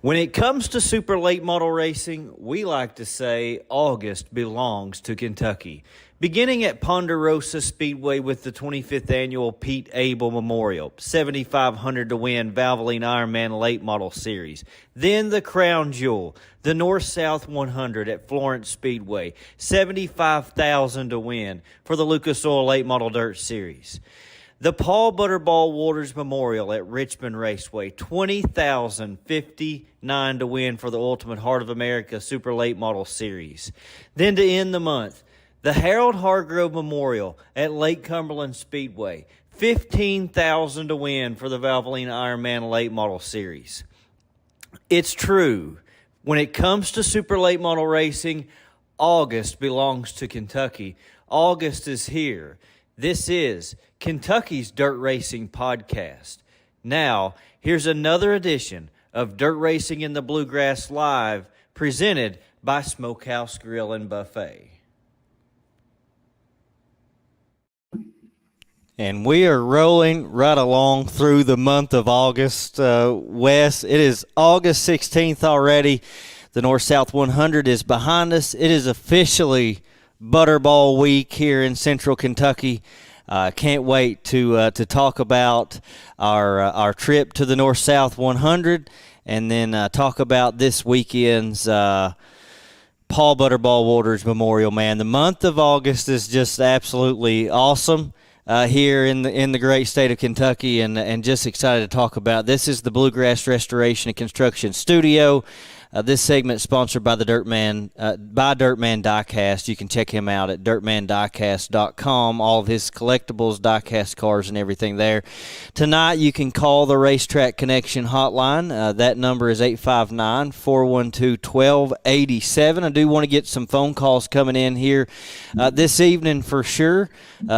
When it comes to super late model racing, we like to say August belongs to Kentucky. Beginning at Ponderosa Speedway with the 25th annual Pete Abel Memorial, 7,500 to win Valvoline Ironman Late Model Series. Then the crown jewel, the North-South 100 at Florence Speedway, 75,000 to win for the Lucas Oil Late Model Dirt Series. The Paul Butterball Waters Memorial at Richmond Raceway, 20,059 to win for the Ultimate Heart of America Super Late Model Series. Then to end the month, the Harold Hargrove Memorial at Lake Cumberland Speedway, 15,000 to win for the Valvoline Ironman Late Model Series. It's true. When it comes to super late model racing, August belongs to Kentucky. August is here. This is Kentucky's Dirt Racing Podcast. Now, here's another edition of Dirt Racing in the Bluegrass Live, presented by Smokehouse Grill and Buffet. And we are rolling right along through the month of August, Wes. It is August 16th already. The North-South 100 is behind us. It is officially Butterball week here in Central Kentucky. Can't wait to talk about our trip to the North-South 100, and then talk about this weekend's Paul Butterball Waters Memorial. Man, the month of August is just absolutely awesome here in the great state of Kentucky, and just excited to talk about. This is the Bluegrass Restoration and Construction Studio. This segment is sponsored by the Dirtman Diecast. You can check him out at dirtmandiecast.com. All of his collectibles, diecast cars, and everything there. Tonight, you can call the Racetrack Connection hotline. That number is 859-412-1287. I do want to get some phone calls coming in here this evening for sure.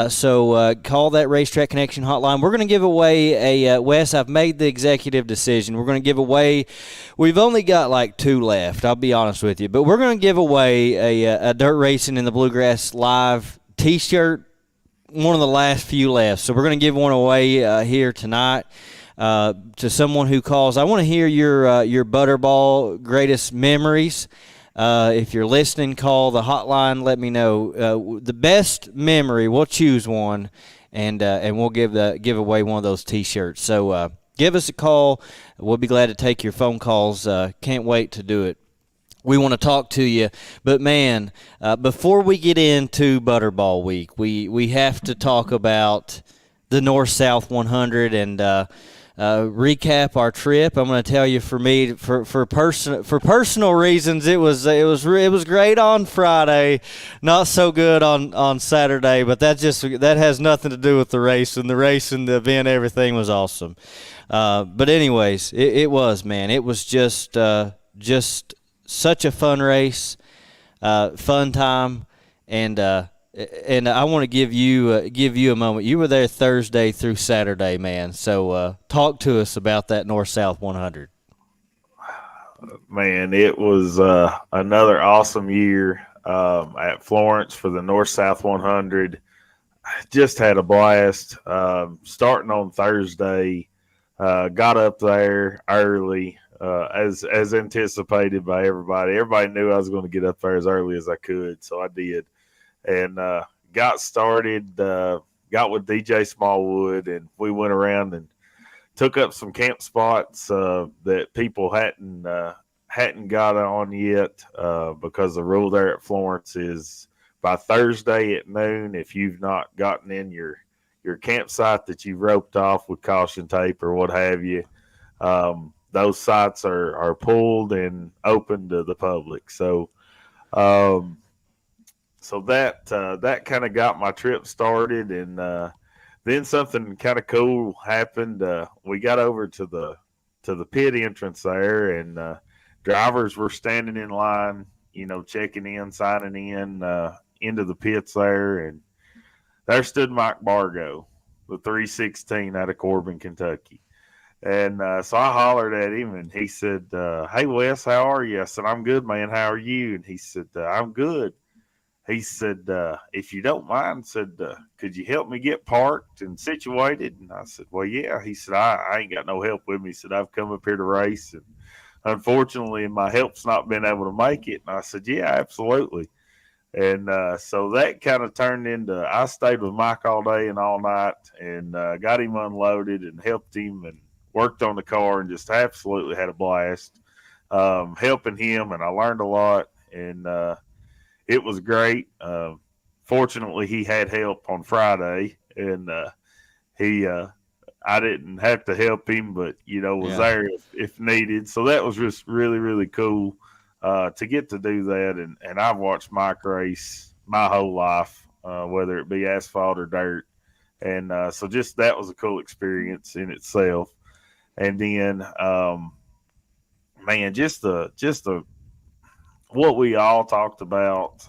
So call that Racetrack Connection hotline. We're going to give away Wes, I've made the executive decision. We're going to give away, we've only got like 2 left, I'll be honest with you, but we're going to give away a Dirt Racing in the Bluegrass Live t-shirt, one of the last few left. So we're going to give one away here tonight to someone who calls. I want to hear your Butterball greatest memories. If you're listening, call the hotline. Let me know the best memory. We'll choose one, and we'll give away one of those T-shirts. So give us a call. We'll be glad to take your phone calls. Can't wait to do it. We want to talk to you, but man, before we get into Butterball Week, we have to talk about the North-South 100 and recap our trip. I'm going to tell you, for me, for personal reasons, it was great on Friday, not so good on Saturday. But that has nothing to do with the race and the event. Everything was awesome. But anyways, it was, man. It was just such a fun race, fun time, and I want to give you a moment. You were there Thursday through Saturday, man. So talk to us about that North-South 100. Man, it was another awesome year at Florence for the North-South 100. Just had a blast. Starting on Thursday, got up there early, as anticipated by everybody. Everybody knew I was going to get up there as early as I could, so I did. And got started, got with DJ Smallwood, and we went around and took up some camp spots that people hadn't got on yet, because the rule there at Florence is by Thursday at noon, if you've not gotten in your campsite that you've roped off with caution tape or what have you, those sites are pulled and open to the public. So So that kind of got my trip started, and then something kind of cool happened. We got over to the pit entrance there, and drivers were standing in line, checking in, signing in into the pits there, and there stood Mike Bargo, the 316 out of Corbin, Kentucky. And so I hollered at him, and he said, "Hey, Wes, how are you?" I said, "I'm good, man. How are you?" And he said, "I'm good." He said, "If you don't mind," "could you help me get parked and situated?" And I said, "Well, yeah." He said, I ain't got no help with me. He said, "I've come up here to race, and unfortunately, my help's not been able to make it. And I said, yeah, absolutely. And so that kind of turned into, I stayed with Mike all day and all night, and got him unloaded and helped him and worked on the car and just absolutely had a blast helping him. And I learned a lot, and it was great. Fortunately, he had help on Friday, and he I didn't have to help him, but was there if needed. So that was just really, really cool to get to do that. And I've watched Mike race my whole life, whether it be asphalt or dirt, and so just that was a cool experience in itself. And then, man, just the what we all talked about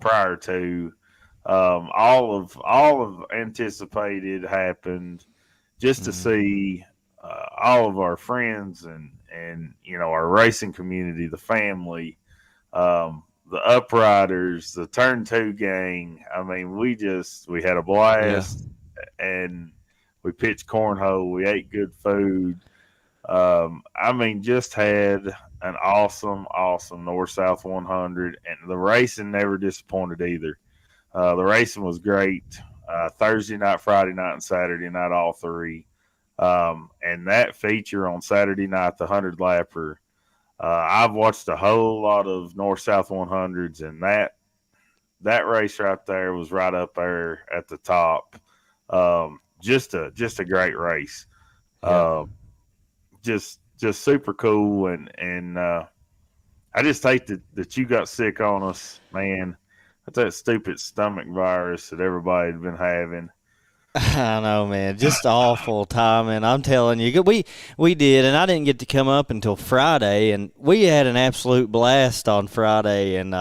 prior to all of anticipated happened, just to see all of our friends and our racing community, the family, the upriders, the turn two gang. I mean, we had a blast, and we pitched cornhole, we ate good food. I mean, just had an awesome North South 100, and the racing never disappointed either. The racing was great. Thursday night, Friday night, and Saturday night, all three. And that feature on Saturday night, the 100 lapper, I've watched a whole lot of North South 100s, and that race right there was right up there at the top. Just a great race. Just super cool, and I just hate that you got sick on us, man. That's that stupid stomach virus that everybody had been having. I know, man. Just awful timing. I'm telling you, we did, and I didn't get to come up until Friday, and we had an absolute blast on Friday, and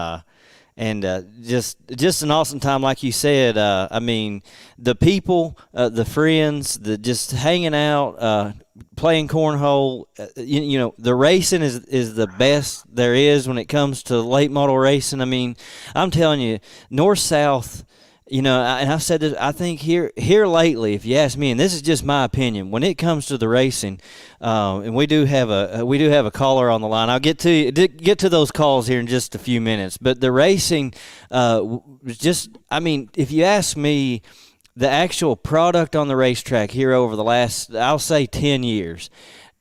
just an awesome time, like you said. I mean, the people, the friends, the just hanging out, playing cornhole. The racing is the best there is when it comes to late model racing. I mean, I'm telling you, North South. And I've said this, I think here lately, if you ask me, and this is just my opinion, when it comes to the racing, and we do have a caller on the line. I'll get to those calls here in just a few minutes. But the racing, if you ask me, the actual product on the racetrack here over the last, I'll say 10 years,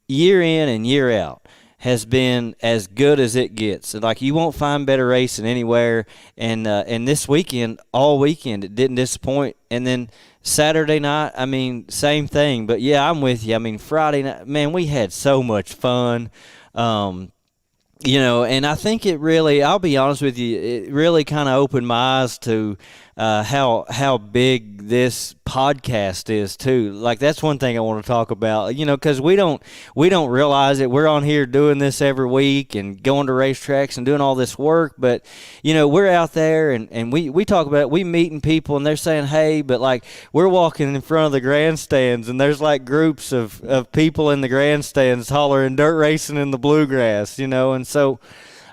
year in and year out, has been as good as it gets. Like, you won't find better racing anywhere. And this weekend, all weekend, it didn't disappoint. And then Saturday night, I mean, same thing. But yeah, I'm with you. I mean, Friday night, man, we had so much fun. And I think it really, I'll be honest with you, it really kind of opened my eyes to how big this podcast is too. Like, that's one thing I want to talk about, because we don't realize it. We're on here doing this every week and going to racetracks and doing all this work, but we're out there and we talk about it. We meeting people and they're saying, hey, but like, we're walking in front of the grandstands and there's like groups of people in the grandstands hollering dirt racing in the bluegrass, and so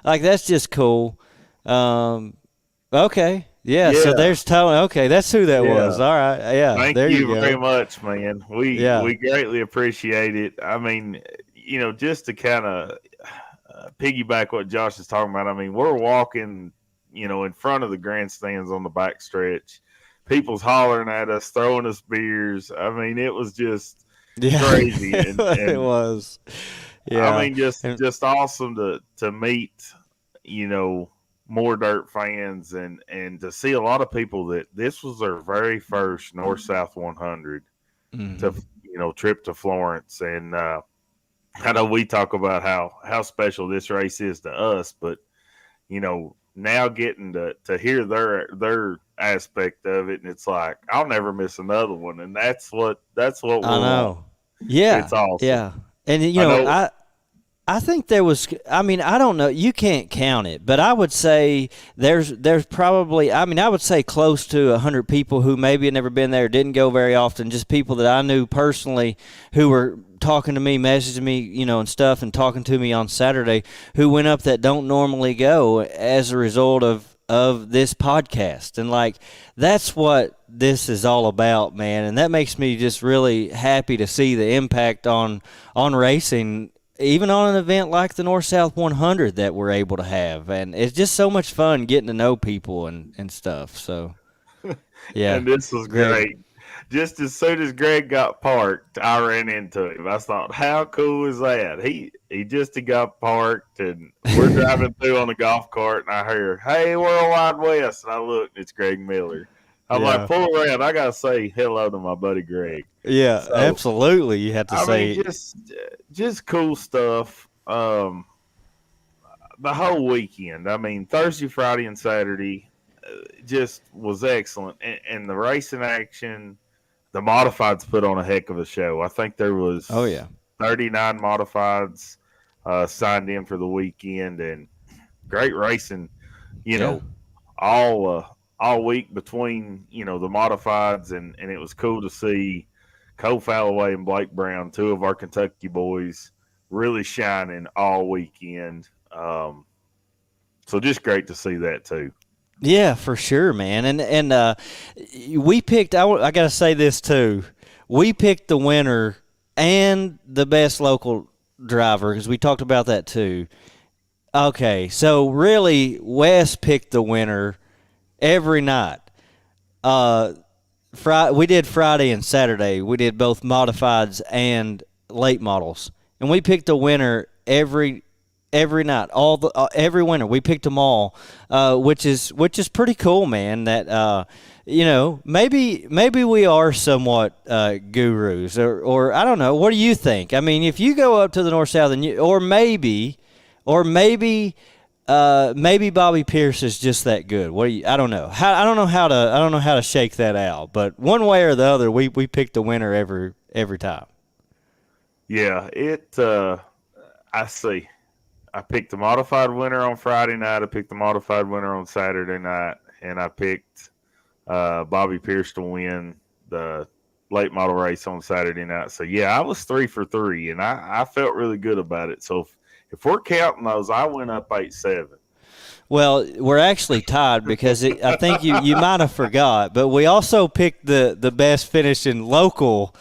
like, that's just cool. Okay. Yeah, so there's Tony. Okay, that's who that was. All right, yeah. Thank there you go. very much, man. We greatly appreciate it. I mean, just to kind of piggyback what Josh is talking about. I mean, we're walking, in front of the grandstands on the back stretch. People's hollering at us, throwing us beers. I mean, it was just crazy. And it was. Yeah. I mean, just awesome to meet, more dirt fans and to see a lot of people that this was their very first North South 100 to trip to Florence. And I know we talk about how special this race is to us, but now getting to hear their aspect of it, and it's like, I'll never miss another one. And that's what I know. Yeah, it's awesome. Yeah, and I think there was, I mean, I don't know, you can't count it, but I would say there's probably, I mean, I would say close to 100 people who maybe had never been there, didn't go very often, just people that I knew personally who were talking to me, messaging me, and stuff, and talking to me on Saturday, who went up that don't normally go as a result of this podcast. And like, that's what this is all about, man. And that makes me just really happy to see the impact on racing even on an event like the North-South 100 that we're able to have. And it's just so much fun getting to know people and stuff. So, yeah. And this was Greg. great. Just as soon as Greg got parked, I ran into him. I thought, how cool is that? He just got parked, and we're driving through on a golf cart, and I hear, "Hey, Worldwide West," and I look, and it's Greg Miller. I'm like, pull around. I gotta say hello to my buddy Greg. Yeah, So, absolutely. You have to say, just cool stuff. The whole weekend. I mean, Thursday, Friday, and Saturday just was excellent, and the racing action. The modifieds put on a heck of a show. I think there was 39 modifieds signed in for the weekend, and great racing. All week between the modifieds, and it was cool to see Cole Falloway and Blake Brown, two of our Kentucky boys, really shining all weekend. So just great to see that too. Yeah, for sure, man. And we picked. I got to say this too. We picked the winner and the best local driver because we talked about that too. Okay, so really, Wes picked the winner every night. We did Friday and Saturday. We did both modifieds and late models, and we picked the winner every night, every winner. We picked them all, which is pretty cool, man. That maybe we are somewhat gurus, or I don't know. What do you think? I mean, if you go up to the North South, or maybe Bobby Pierce is just that good. I don't know. I don't know how to shake that out. But one way or the other, we picked the winner every time. Yeah, I see. I picked the modified winner on Friday night. I picked the modified winner on Saturday night, and I picked Bobby Pierce to win the late model race on Saturday night. So yeah, I was 3 for 3, and I felt really good about it. So if we're counting those, I went up 8-7. Well, we're actually tied because I think you might have forgot, but we also picked the best finishing local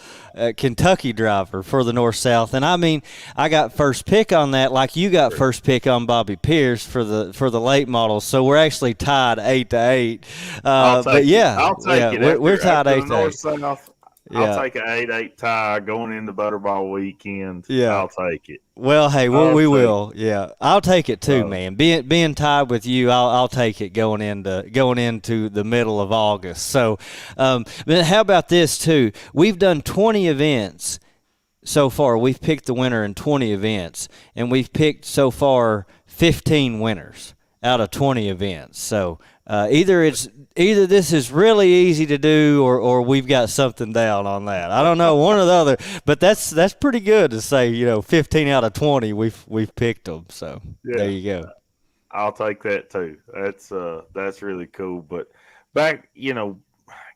Kentucky driver for the North-South. And I mean, I got first pick on that, like you got first pick on Bobby Pierce for the late models. So we're actually tied 8-8. But yeah, I'll take it. We're tied 8-8. I'll take an 8-8 tie going into Butterball weekend. Yeah, I'll take it. Well, hey, we will. Yeah, I'll take it too, man. Being tied with you, I'll take it going into the middle of August. So, but how about this too? We've done 20 events so far. We've picked the winner in 20 events, and we've picked so far 15 winners out of 20 events. So either this is really easy to do, or we've got something down on that. I don't know, one or the other. But that's pretty good to say. 15 out of 20 we've picked them. So There you go. I'll take that too. That's really cool. But back,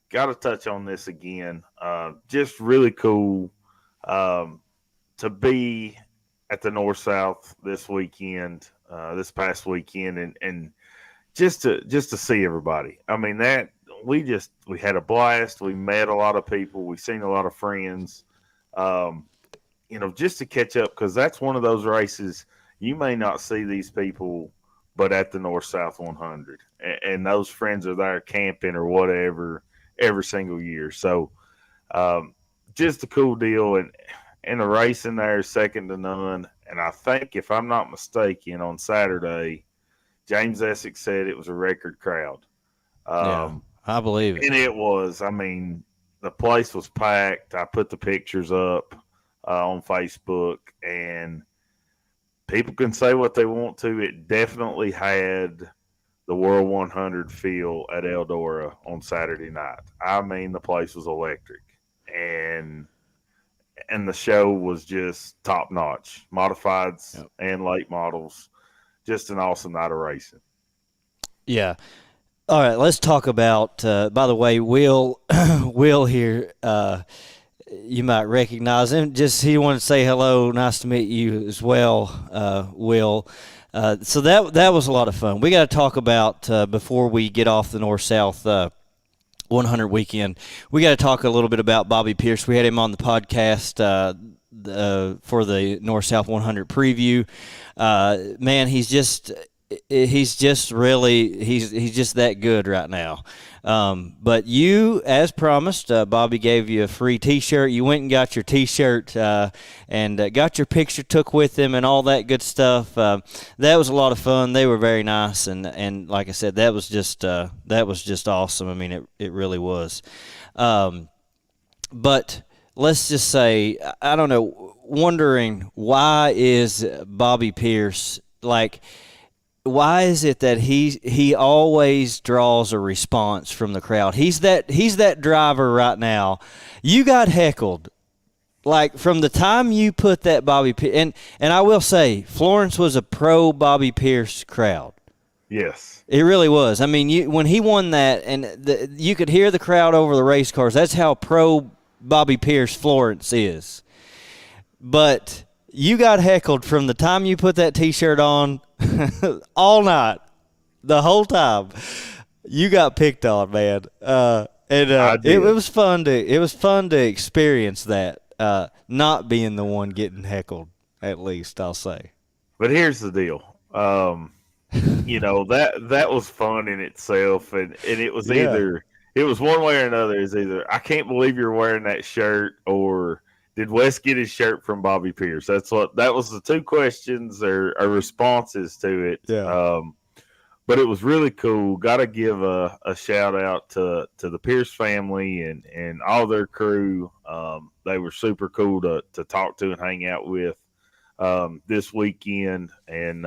got to touch on this again. Just really cool to be at the North-South this weekend. This past weekend, and just to see everybody. I mean, that we had a blast. We met a lot of people. We seen a lot of friends. Just to catch up, because that's one of those races you may not see these people, but at the North-South 100, and those friends are there camping or whatever every single year. So, just a cool deal, and the racing there is second to none. And I think, if I'm not mistaken, on Saturday, James Essex said it was a record crowd. Yeah, I believe it. And it was. I mean, the place was packed. I put the pictures up on Facebook, and people can say what they want to. It definitely had the World 100 feel at Eldora on Saturday night. I mean, the place was electric. And the show was just top notch. Modifieds and late models. Just an awesome night of racing. Yeah. All right, let's talk about, by the way, Will here, you might recognize him. Just he wanted to say hello. Nice to meet you as well, Will. So that was a lot of fun. We got to talk about, before we get off the North-South 100 weekend, we got to talk a little bit about Bobby Pierce. We had him on the podcast for the North South 100 preview. Man, he's just really he's just that good right now. But you, as promised, Bobby gave you a free T-shirt. You went and got your T-shirt and got your picture took with him and all that good stuff. That was a lot of fun. They were very nice, and like I said, that was just awesome. I mean, it really was. But let's just say, I don't know, wondering why is Bobby Pierce like? Why is it that he always draws a response from the crowd? He's that driver right now. You got heckled like from the time you put that Bobby and I will say Florence was a pro Bobby Pierce crowd. Yes, It really was. I mean, when he won that, and you could hear the crowd over the race cars. That's how pro Bobby Pierce Florence is. But you got heckled from the time you put that T-shirt on all night, the whole time. You got picked on, man. It was fun to experience that, not being the one getting heckled. At least I'll say. but here's the deal. That was fun in itself, and it was either it was one way or another. Is either I can't believe you're wearing that shirt, or did Wes get his shirt from Bobby Pierce? That was the two questions or responses to it. Yeah. But it was really cool. Got to give a shout out to the Pierce family and all their crew. They were super cool to talk to and hang out with this weekend, and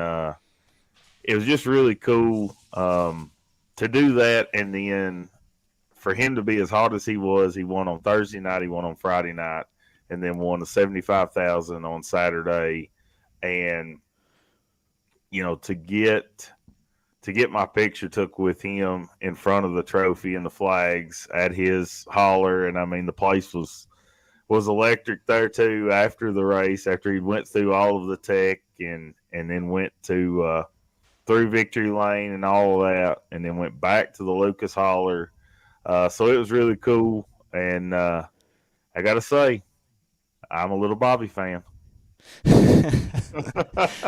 it was just really cool to do that. And then for him to be as hot as he was, he won on Thursday night, he won on Friday night, and then won the 75,000 on Saturday. And to get my picture took with him in front of the trophy and the flags at his holler, and I mean the place was electric there too. After the race, after he went through all of the tech and then went to through Victory Lane and all of that, and then went back to the Lucas holler. So it was really cool, and I got to say, I'm a little Bobby fan.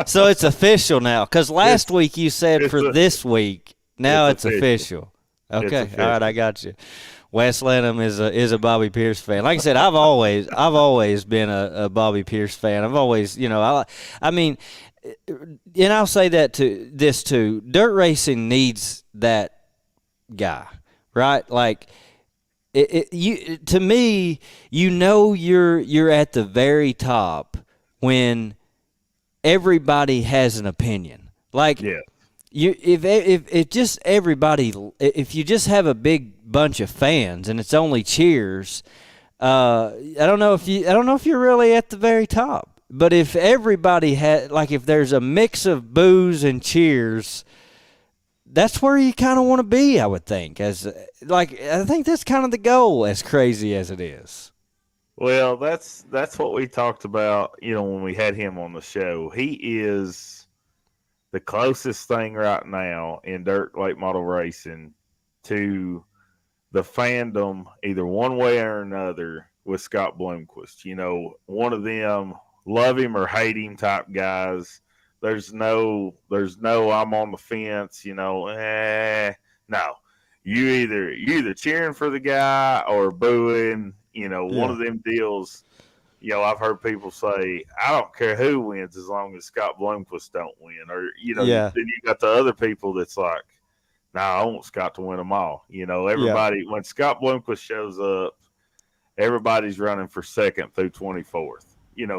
So it's official now, because last week you said for this week. Now it's official. Okay, official. all right, I got you. Wes Lenham is a Bobby Pierce fan. Like I said, I've always been a Bobby Pierce fan. I've always, I mean, and I'll say that to this too. Dirt racing needs that guy, right? Like, to me, you're at the very top when everybody has an opinion. Like, Yeah. if just everybody, if you just have a big bunch of fans and it's only cheers, I don't know if you're really at the very top. But if everybody had, like, if there's a mix of boos and cheers, that's where you kind of want to be, I would think. I think that's kind of the goal, as crazy as it is. Well, that's what we talked about, when we had him on the show. He is the closest thing right now in dirt late model racing to the fandom, either one way or another, with Scott Bloomquist. One of them love him or hate him type guys. There's no I'm on the fence, no. You either cheering for the guy or booing, one of them deals. I've heard people say, I don't care who wins as long as Scott Bloomquist don't win. Or, then you got the other people that's like, I want Scott to win them all. Everybody, when Scott Bloomquist shows up, everybody's running for second through 24th.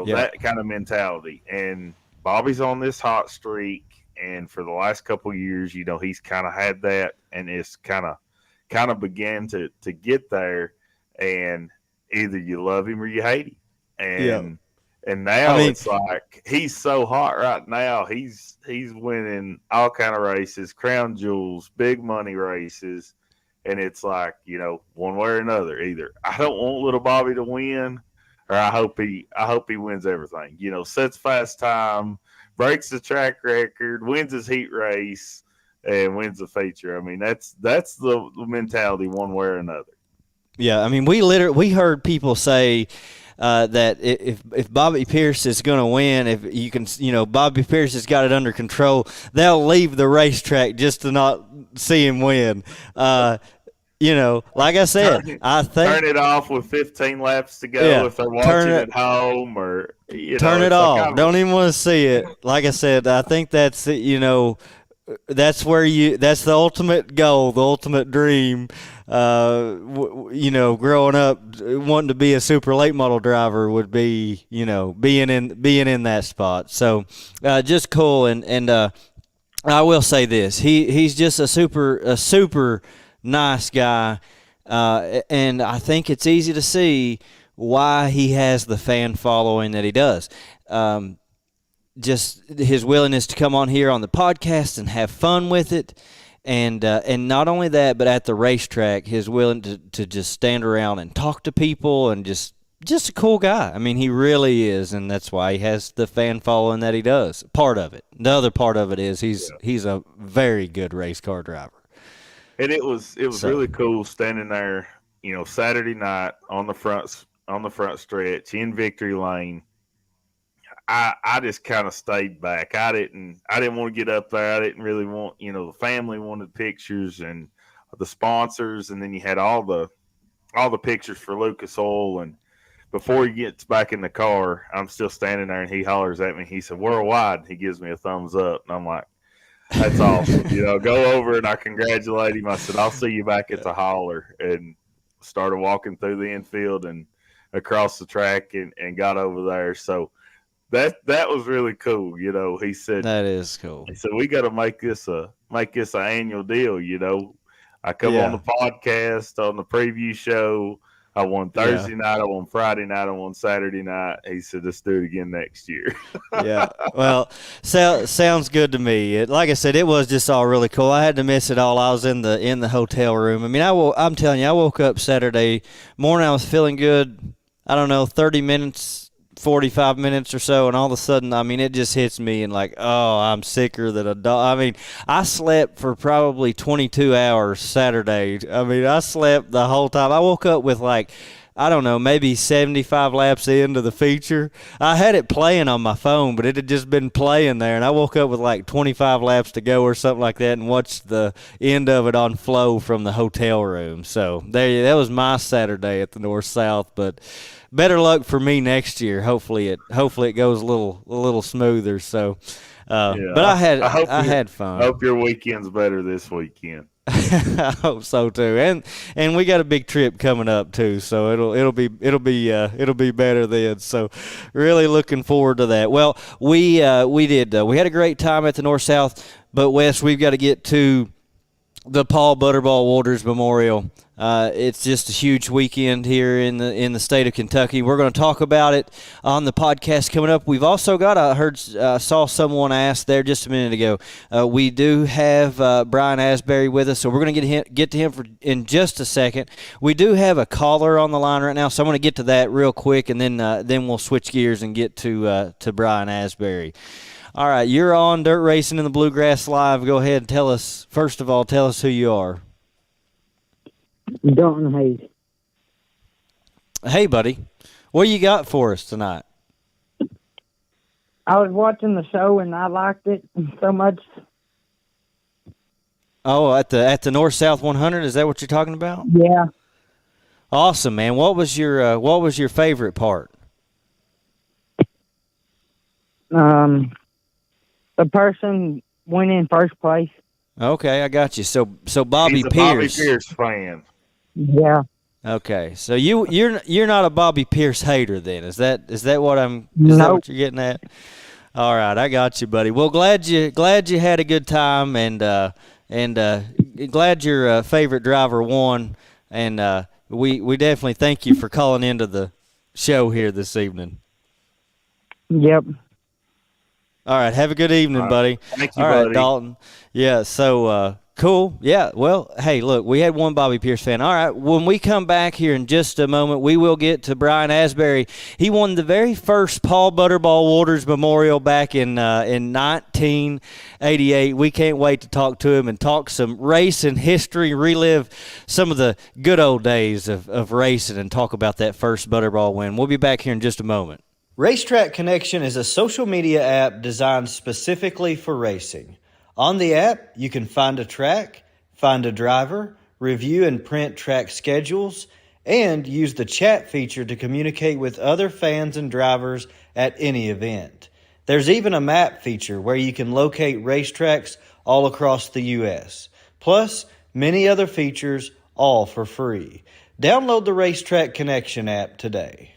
That kind of mentality. And Bobby's on this hot streak, and for the last couple of years, he's kind of had that, and it's kind of began to get there, and either you love him or you hate him. And now it's like he's so hot right now. He's winning all kind of races, crown jewels, big money races, and it's like, one way or another. Either I don't want little Bobby to win, or I hope he wins everything. Sets fast time, breaks the track record, wins his heat race, and wins the feature. I mean, that's the mentality one way or another. Yeah, I mean, we heard people say that if Bobby Pierce is going to win, if you can, Bobby Pierce has got it under control, they'll leave the racetrack just to not see him win. Like I said, I think Turn it off with 15 laps to go yeah, if they're turn watching it at home, or turn it it's like off. Don't even want to see it. Like I said, I think that's that's where that's the ultimate goal, the ultimate dream. Growing up wanting to be a super late model driver would be, being in that spot. So, just cool. And I will say this: he's just a super nice guy, and I think it's easy to see why he has the fan following that he does. Just his willingness to come on here on the podcast and have fun with it, and not only that, but at the racetrack, his willing to just stand around and talk to people, and just a cool guy. I mean, he really is, and that's why he has the fan following that he does. Part of it. The other part of it is he's a very good race car driver. And it was really cool standing there, Saturday night on the front stretch in victory lane. I just kind of stayed back. I didn't want to get up there. I didn't really want, the family wanted pictures and the sponsors, and then you had all the pictures for Lucas Oil. And before he gets back in the car, I'm still standing there, and he hollers at me. He said, "Worldwide." He gives me a thumbs up, and I'm like, "That's awesome." Go over and I congratulate him. I said, "I'll see you back at the hauler," and started walking through the infield and across the track and got over there. So that was really cool. He said that is cool. He said we got to make this an annual deal. I come on the podcast, on the preview show. I won Thursday night, I won Friday night, I won Saturday night. He said, let's do it again next year. Yeah. Well, sounds good to me. Like I said, it was just all really cool. I had to miss it all. I was in the hotel room. I mean, I'm telling you, I woke up Saturday morning, I was feeling good. I don't know, 30 minutes, 45 minutes or so, and all of a sudden, I mean, it just hits me and like, oh, I'm sicker than a dog. I mean, I slept for probably 22 hours Saturday. I mean, I slept the whole time. I woke up with like, I don't know, maybe 75 laps into the feature. I had it playing on my phone, but it had just been playing there, and I woke up with like 25 laps to go or something like that and watched the end of it on flow from the hotel room. So that was my Saturday at the North-South, but better luck for me next year. Hopefully it goes a little smoother. So, but I had fun. I hope your weekend's better this weekend. I hope so too, and we got a big trip coming up too, so it'll be better then. So, really looking forward to that. Well, we had a great time at the North-South, but Wes, we've got to get to the Paul Butterball Waters Memorial. It's just a huge weekend here in the state of Kentucky. We're going to talk about it on the podcast coming up. We've also got, saw someone ask there just a minute ago. We do have Brian Asbury with us, so we're going to get to him in just a second. We do have a caller on the line right now, so I'm going to get to that real quick, and then we'll switch gears and get to Brian Asbury. All right, you're on Dirt Racing in the Bluegrass Live. Go ahead and tell us who you are. Dalton Hayes. Hey, buddy. What you got for us tonight? I was watching the show and I liked it so much. Oh, at the North-South 100, is that what you're talking about? Yeah. Awesome, man. What was your favorite part? The person winning first place. Okay, I got you. So Bobby Pierce. Bobby Pierce fan. Yeah. Okay, so you're not a Bobby Pierce hater then? Is that what that what you're getting at? All right, I got you, buddy. Well, glad you had a good time, and glad your favorite driver won, and we definitely thank you for calling into the show here this evening. Yep. All right, have a good evening, buddy. Thank you, All right, buddy. Dalton. Yeah, so Cool. Yeah. Well, hey, look, we had one Bobby Pierce fan. All right. When we come back here in just a moment, we will get to Brian Asbury. He won the very first Paul Butterball Waters Memorial back in 1988. We can't wait to talk to him and talk some racing history, relive some of the good old days of racing, and talk about that first Butterball win. We'll be back here in just a moment. Racetrack Connection is a social media app designed specifically for racing. On the app, you can find a track, find a driver, review and print track schedules, and use the chat feature to communicate with other fans and drivers at any event. There's even a map feature where you can locate racetracks all across the U.S., plus many other features, all for free. Download the Racetrack Connection app today.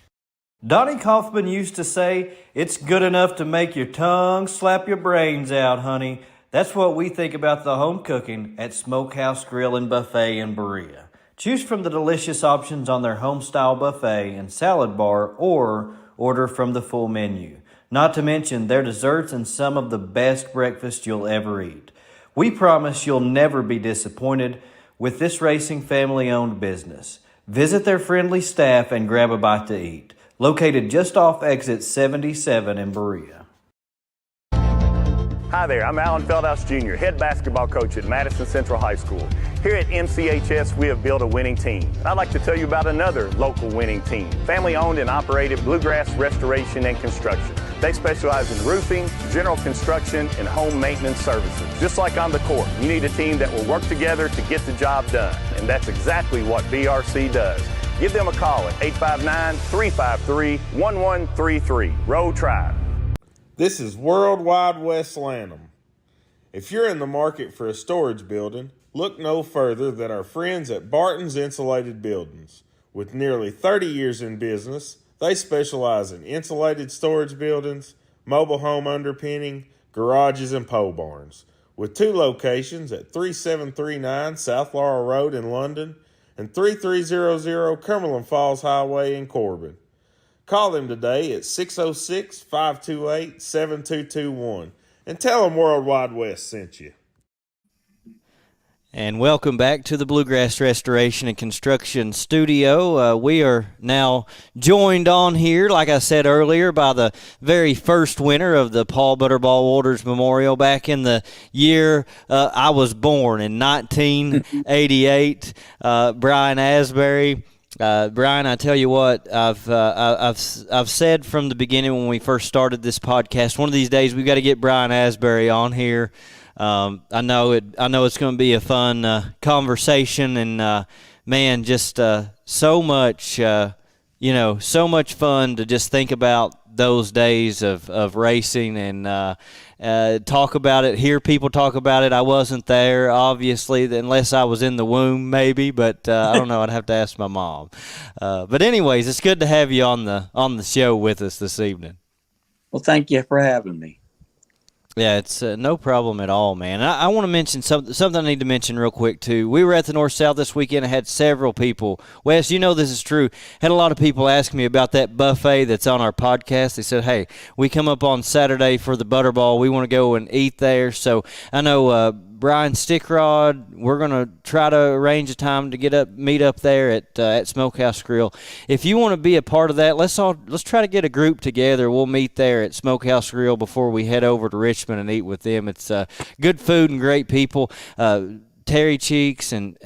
Donnie Kaufman used to say, "It's good enough to make your tongue slap your brains out, honey." That's what we think about the home cooking at Smokehouse Grill and Buffet in Berea. Choose from the delicious options on their home-style buffet and salad bar, or order from the full menu. Not to mention their desserts and some of the best breakfast you'll ever eat. We promise you'll never be disappointed with this racing family-owned business. Visit their friendly staff and grab a bite to eat. Located just off exit 77 in Berea. Hi there, I'm Alan Feldhouse Jr., head basketball coach at Madison Central High School. Here at MCHS, we have built a winning team. And I'd like to tell you about another local winning team, family-owned and operated Bluegrass Restoration and Construction. They specialize in roofing, general construction, and home maintenance services. Just like on the court, you need a team that will work together to get the job done. And that's exactly what BRC does. Give them a call at 859-353-1133. Row Tribe. This is Worldwide West Lanham. If you're in the market for a storage building, look no further than our friends at Barton's Insulated Buildings. With nearly 30 years in business, they specialize in insulated storage buildings, mobile home underpinning, garages, and pole barns. With 2 locations at 3739 South Laurel Road in London and 3300 Cumberland Falls Highway in Corbin. Call them today at 606-528-7221 and tell them Worldwide West sent you. And welcome back to the Bluegrass Restoration and Construction Studio. We are now joined on here, like I said earlier, by the very first winner of the Paul Butterball Waters Memorial back in the year I was born in 1988. Brian Asbury. Brian, I tell you what, I've said from the beginning when we first started this podcast, one of these days we've got to get Brian Asbury on here. I know it's going to be a fun conversation, and man, just so much so much fun to just think about those days of racing and talk about it, hear people talk about it. I wasn't there, obviously, unless I was in the womb, maybe, but I don't know. I'd have to ask my mom. But anyways, it's good to have you on the show with us this evening. Well, thank you for having me. Yeah, it's no problem at all, man. I want to mention something I need to mention real quick, too. We were at the North-South this weekend and had several people. Wes, you know this is true. Had a lot of people ask me about that buffet that's on our podcast. They said, hey, we come up on Saturday for the Butterball. We want to go and eat there. So I know Brian Stickrod, we're going to try to arrange a time to meet up there at Smokehouse Grill. If you want to be a part of that, let's try to get a group together. We'll meet there at Smokehouse Grill before we head over to Richmond and eat with them. It's good food and great people. Terry Cheeks and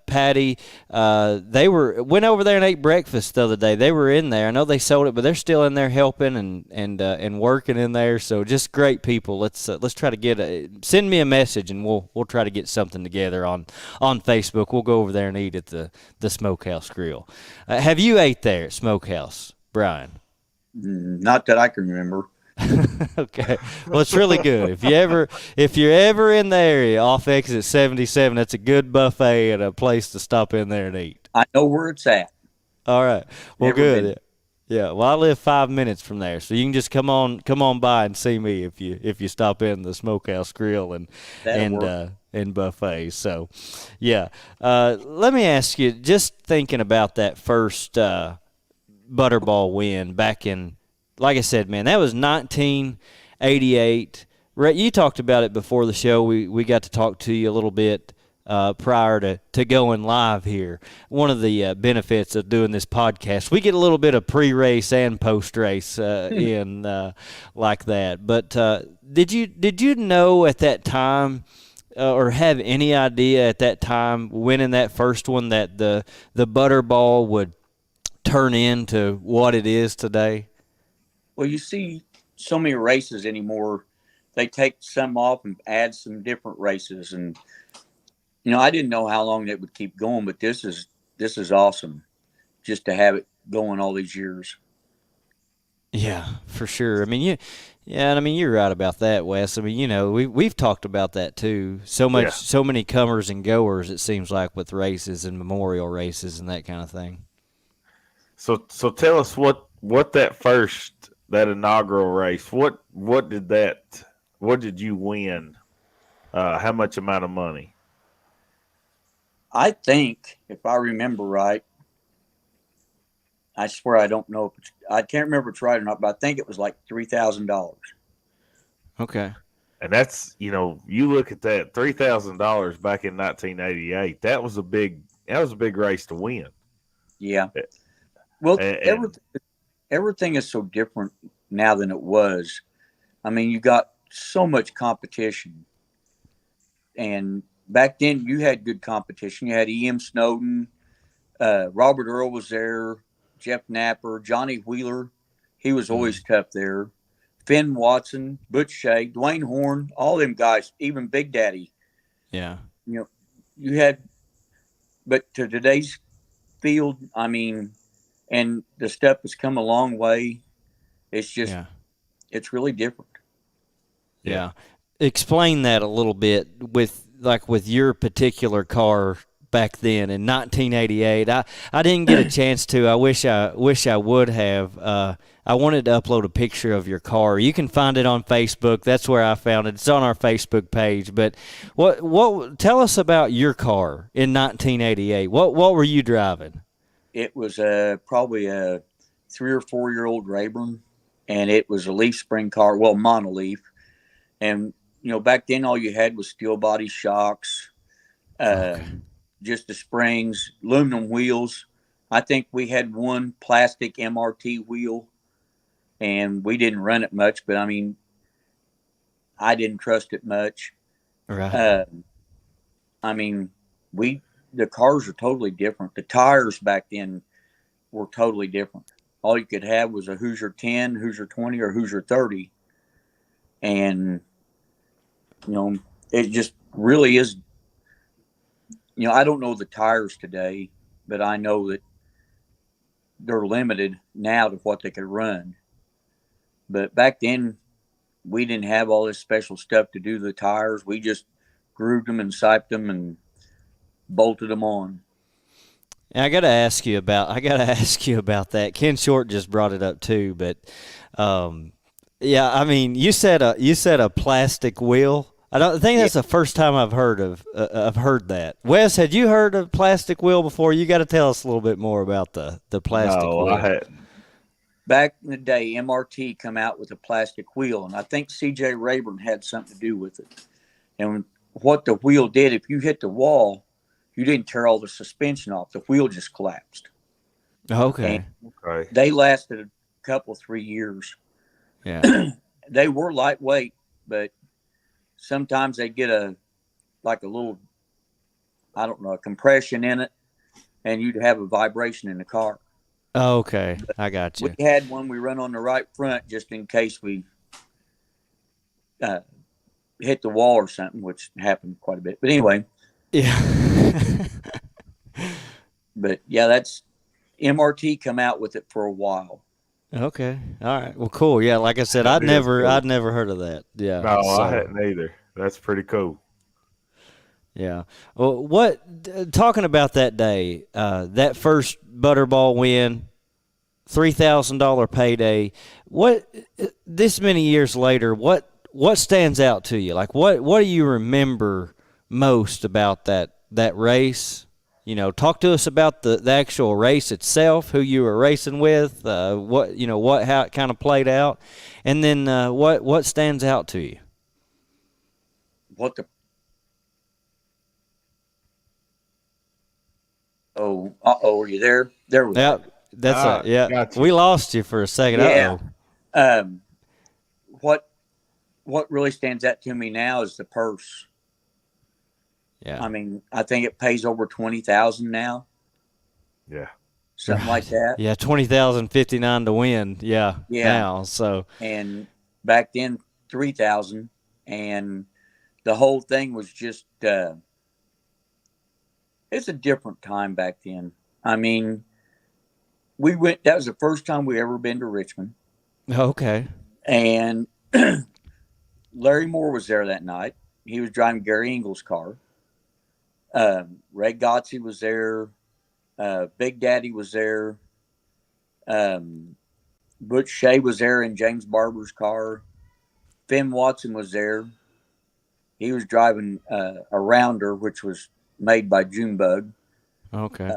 Patty, they went over there and ate breakfast the other day. They were in there. I know they sold it, but they're still in there helping and working in there. So just great people. Let's try to send me a message and we'll try to get something together on Facebook. We'll go over there and eat at the Smokehouse Grill. Have you ate there at Smokehouse, Brian? Not that I can remember. Okay. Well, it's really good. If you're ever in the area off exit 77, that's a good buffet and a place to stop in there and eat. I know where it's at. All right. Well, Never good. been. Yeah. Well, I live 5 minutes from there, so you can just come on by and see me if you stop in the Smokehouse Grill and buffet. So, yeah. Let me ask you, just thinking about that first Butterball win back in. Like I said, man, that was 1988. You talked about it before the show. We got to talk to you a little bit prior to going live here. One of the benefits of doing this podcast, we get a little bit of pre-race and post-race in like that. But did you know at that time, or have any idea at that time, winning that first one, that the Butterball would turn into what it is today? Well, you see so many races anymore. They take some off and add some different races, and I didn't know how long it would keep going, but this is awesome, just to have it going all these years. Yeah, for sure. I mean, you're right about that, Wes. I mean, we've talked about that too. So many comers and goers, it seems like, with races and memorial races and that kind of thing. So tell us what that inaugural race, what did you win? How much amount of money? I think, if I remember right, I swear I don't know. I can't remember if it's right or not, but I think it was like $3,000. Okay. And that's, you look at that, $3,000 back in 1988. That was a big race to win. Yeah. Well, everything is so different now than it was. I mean, you got so much competition, and back then you had good competition. You had E.M. Snowden, Robert Earl was there, Jeff Napper, Johnny Wheeler. He was always tough there. Finn Watson, Butch Shea, Dwayne Horn, all them guys, even Big Daddy. Yeah. You had, but to today's field, I mean, and the stuff has come a long way. It's just, it's really different. Yeah. Explain that a little bit with your particular car back then in 1988. I didn't get a chance to. I wish I would have. I wanted to upload a picture of your car. You can find it on Facebook. That's where I found it. It's on our Facebook page. But what tell us about your car in 1988. What were you driving? It was probably a 3 or 4 year old Rayburn, and it was a leaf spring car, well, monoleaf. And back then all you had was steel body shocks, just the springs, aluminum wheels. I think we had one plastic MRT wheel, and we didn't run it much, but I mean, I didn't trust it much. Right. I mean, the cars are totally different. The tires back then were totally different. All you could have was a Hoosier 10, Hoosier 20, or Hoosier 30. And, it just really is, I don't know the tires today, but I know that they're limited now to what they could run. But back then, we didn't have all this special stuff to do the tires. We just grooved them and siped them and bolted them on. And I got to ask you about that. Ken Short just brought it up too, but yeah, I mean, you said a plastic wheel. I think that's the first time I've heard that. Wes, had you heard of plastic wheel before? You got to tell us a little bit more about the plastic wheel. No, I hadn't. Back in the day, MRT come out with a plastic wheel, and I think C.J. Rayburn had something to do with it. And what the wheel did, if you hit the wall, you didn't tear all the suspension off. The wheel just collapsed. Okay. And they lasted a couple, 3 years. Yeah. They were lightweight, but sometimes they get a little, I don't know, a compression in it, and you'd have a vibration in the car. Okay, I got you. We had one we run on the right front just in case we hit the wall or something, which happened quite a bit. But anyway. Yeah. But yeah, that's MRT come out with it for a while. Okay. All right. Well, cool. Yeah, like I said, I'd never heard of that. Yeah. No, I hadn't either. That's pretty cool. Yeah. Well, talking about that day, that first Butterball win, $3,000 payday. This many years later, what stands out to you? Like, what do you remember most about that race? Talk to us about the actual race itself, who you were racing with, how it kind of played out, and then what stands out to you? Are you there? There we Yeah, go. yeah. Gotcha. We lost you for a second. Yeah. Uh-oh. What really stands out to me now is the purse. Yeah. I mean, I think it pays over 20,000 now, Yeah. something like that. Yeah, 20,059 to win. Yeah, Yeah. now. So And back then, 3,000, and the whole thing was just. It's a different time back then. I mean, we went. That was the first time we ever been to Richmond, okay. and Larry Moore was there that night. He was driving Gary Ingles' car. Ray Godsey was there. Big Daddy was there. Butch Shea was there in James Barber's car. Finn Watson was there. He was driving a Rounder, which was made by Junebug. Okay.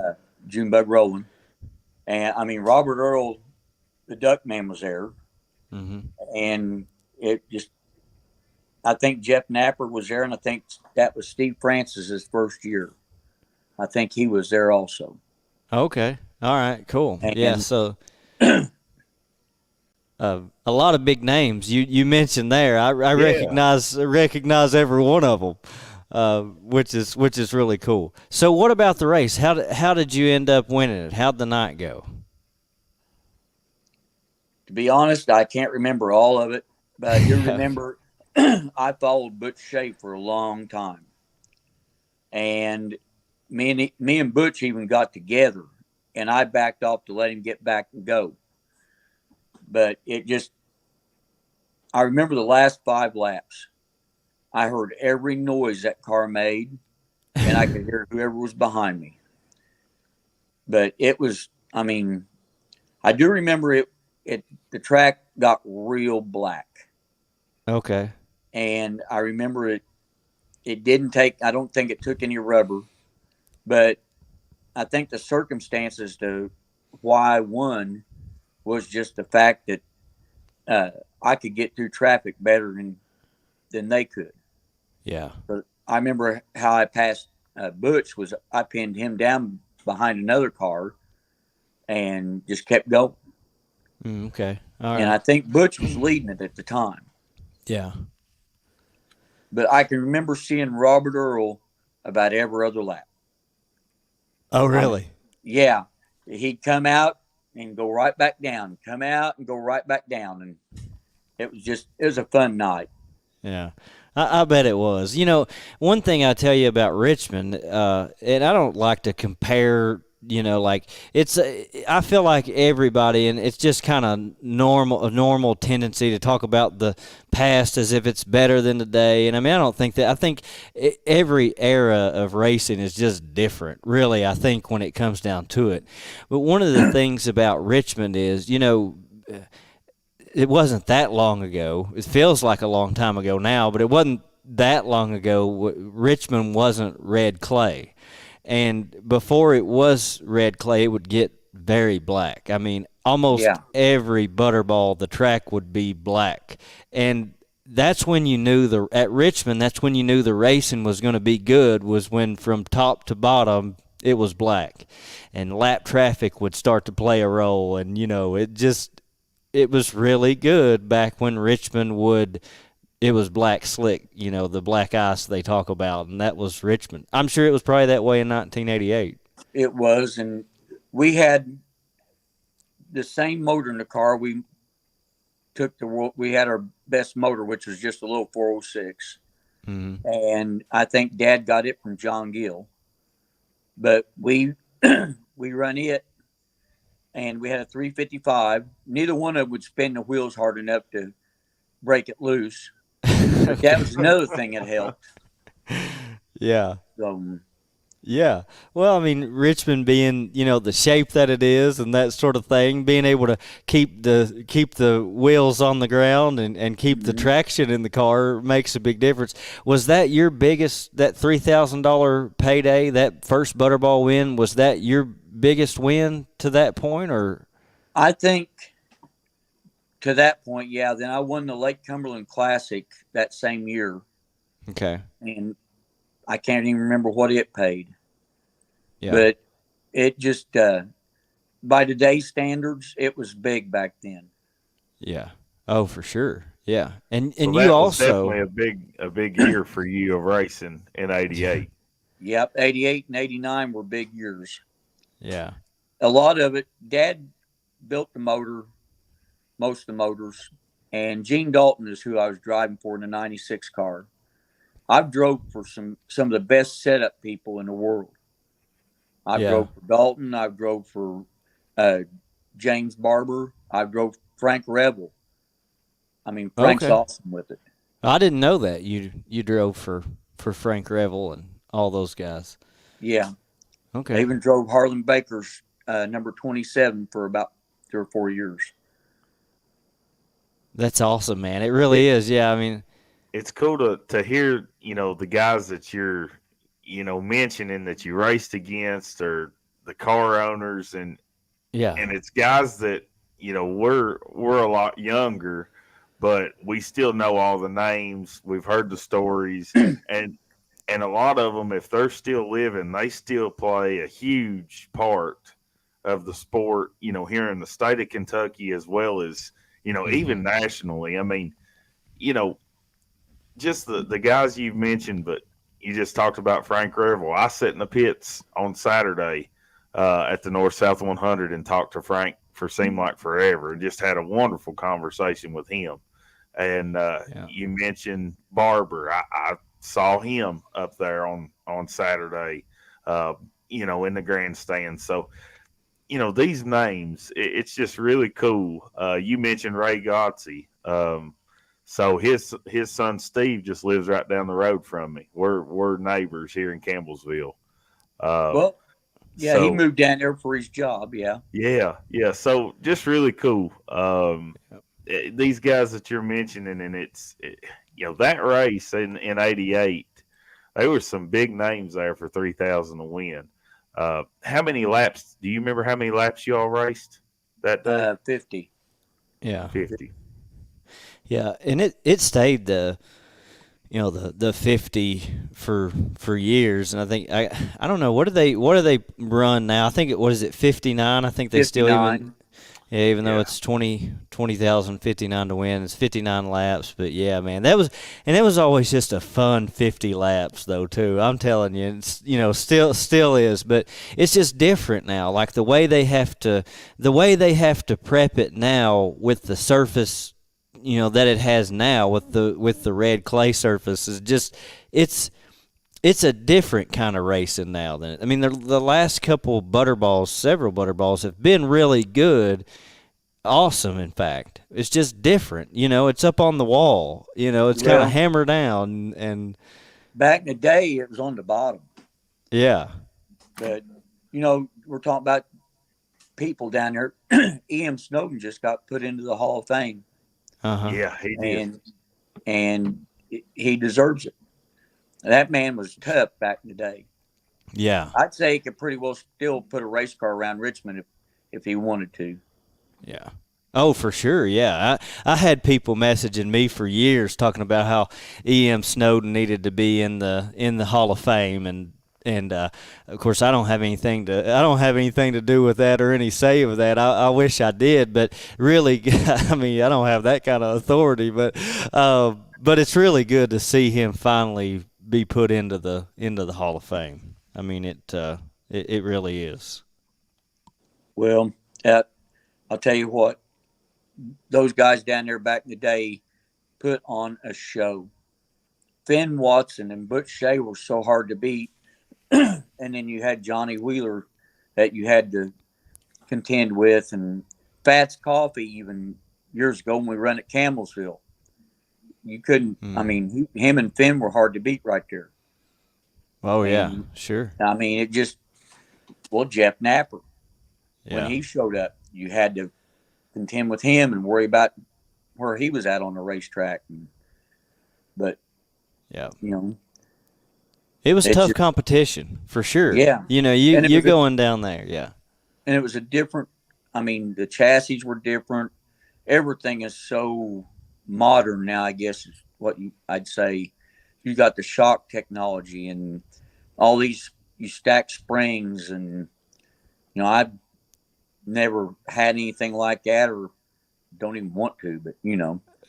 Junebug Rolling. And I mean, Robert Earl, the Duckman, was there. Mm-hmm. And it just, I think Jeff Napper was there, and I think that was Steve Francis's first year. I think he was there also. Okay. All right. Cool. And, yeah. So a lot of big names you mentioned there. I recognize every one of them, which is really cool. So what about the race? How did you end up winning it? How'd the night go? To be honest, I can't remember all of it, but I do remember I followed Butch Shea for a long time, and me and Butch even got together, and I backed off to let him get back and go. But I remember the last 5 laps. I heard every noise that car made, and I could hear whoever was behind me. But it was, I mean, I do remember the track got real black. Okay. And I remember it didn't take, I don't think it took any rubber, but I think the circumstances to why I won was just the fact that I could get through traffic better than they could. Yeah. But I remember how I passed Butch was I pinned him down behind another car and just kept going. Okay. All right. And I think Butch was leading it at the time. Yeah. But I can remember seeing Robert Earl about every other lap. Oh, really? Yeah. He'd come out and go right back down, come out and go right back down. And it was a fun night. Yeah. I bet it was. You know, one thing I tell you about Richmond, and I don't like to compare, like I feel like everybody, and it's just kind of a normal tendency to talk about the past as if it's better than today. And I mean, I don't think that. I think every era of racing is just different, really, I think, when it comes down to it. But one of the things about Richmond is, it wasn't that long ago. It feels like a long time ago now, but it wasn't that long ago. Richmond wasn't red clay. And before it was red clay, it would get very black. I mean, almost every Butterball, the track would be black. And that's when you knew at Richmond, that's when you knew the racing was going to be good, was when from top to bottom it was black. And lap traffic would start to play a role. And, it was really good back when Richmond it was black slick, the black ice they talk about, and that was Richmond. I'm sure it was probably that way in 1988. It was, and we had the same motor in the car. We had our best motor, which was just a little 406. Mm-hmm. And I think Dad got it from John Gill. But we run it, and we had a 355. Neither one of them would spin the wheels hard enough to break it loose. That was another thing that helped. Yeah. So, yeah. Well, I mean, Richmond being, the shape that it is and that sort of thing, being able to keep the wheels on the ground and keep the traction in the car makes a big difference. Was that your biggest, that $3,000 payday, that first Butterball win, was that your biggest win to that point, or? I think to that point, yeah. Then I won the Lake Cumberland Classic that same year. Okay. And I can't even remember what it paid. Yeah. But it just by today's standards, it was big back then. Yeah. Oh, for sure. Yeah. And So you that was also definitely a big year for you of racing in '88. Yep, 88 and 89 were big years. yeah. A lot of it, Dad built the motor, most of the motors, and Gene Dalton is who I was driving for in the 96 car. I've drove for some of the best setup people in the world. I Yeah. drove for Dalton. I drove for James Barber. I drove Frank Revel. I mean, Frank's Okay. awesome with it. I didn't know that you drove for Frank Revel and all those guys. Yeah. I Okay. even drove Harlan Baker's number 27 for about 3 or 4 years. That's awesome, man. It really is. Yeah, I mean, It's cool to hear, the guys that you're, mentioning that you raced against, or the car owners, and yeah. it's guys that, we're a lot younger, but we still know all the names. We've heard the stories, and a lot of them, if they're still living, they still play a huge part of the sport, here in the state of Kentucky, as well as, even nationally. I mean, just the guys you've mentioned, but you just talked about Frank Revel. I sat in the pits on Saturday at the North South 100 and talked to Frank for seemed like forever, and just had a wonderful conversation with him. And you mentioned Barber. I saw him up there on Saturday, in the grandstand. So, these names, it's just really cool. You mentioned Ray Godsey. So his son Steve just lives right down the road from me. We're neighbors here in Campbellsville. Well, yeah, he moved down there for his job. Yeah. Yeah. So just really cool. These guys that you're mentioning, and that race in '88, there were some big names there for 3,000 to win. How many laps? Do you remember how many laps you all raced that day? 50. Yeah. 50. Yeah, and it stayed the 50 for years, and I think I don't know what do they run now? I think what is it 59? I think they 59. still even though it's 20,000 59 to win, it's 59 laps. But yeah, man, that was always just a fun 50 laps though too. I'm telling you, it's still is, but it's just different now. Like the way they have to prep it now with the surface that it has now with the red clay surface is just it's a different kind of racing now than I mean the last couple several Butterballs have been really good, awesome. In fact, it's just different. It's up on the wall. It's kind of hammered down, and back in the day it was on the bottom. Yeah, but we're talking about people down there. E.M. Snowden just got put into the Hall of Fame. Yeah, he did. And he deserves it. That man was tough back in the day. Yeah. I'd say he could pretty well still put a race car around Richmond if he wanted to. Yeah. Oh, for sure. Yeah. I had people messaging me for years talking about how E.M. Snowden needed to be in the Hall of Fame, and of course, I don't have anything to do with that or any say of that. I wish I did, but really, I mean, I don't have that kind of authority. But it's really good to see him finally be put into the Hall of Fame. I mean, it really is. Well, I'll tell you what, those guys down there back in the day put on a show. Finn Watson and Butch Shea were so hard to beat. And then you had Johnny Wheeler that you had to contend with, and Fats Coffee even years ago when we run at Campbellsville. You couldn't, I mean, him and Finn were hard to beat right there. Oh, yeah, sure. I mean, Jeff Napper, when he showed up, you had to contend with him and worry about where he was at on the racetrack. But, it was tough competition for sure. Yeah. You're going down there. Yeah. And it was a different, I mean, the chassis were different. Everything is so modern now, I guess is what I'd say. You got the shock technology and all these, you stack springs and I've never had anything like that, or don't even want to. But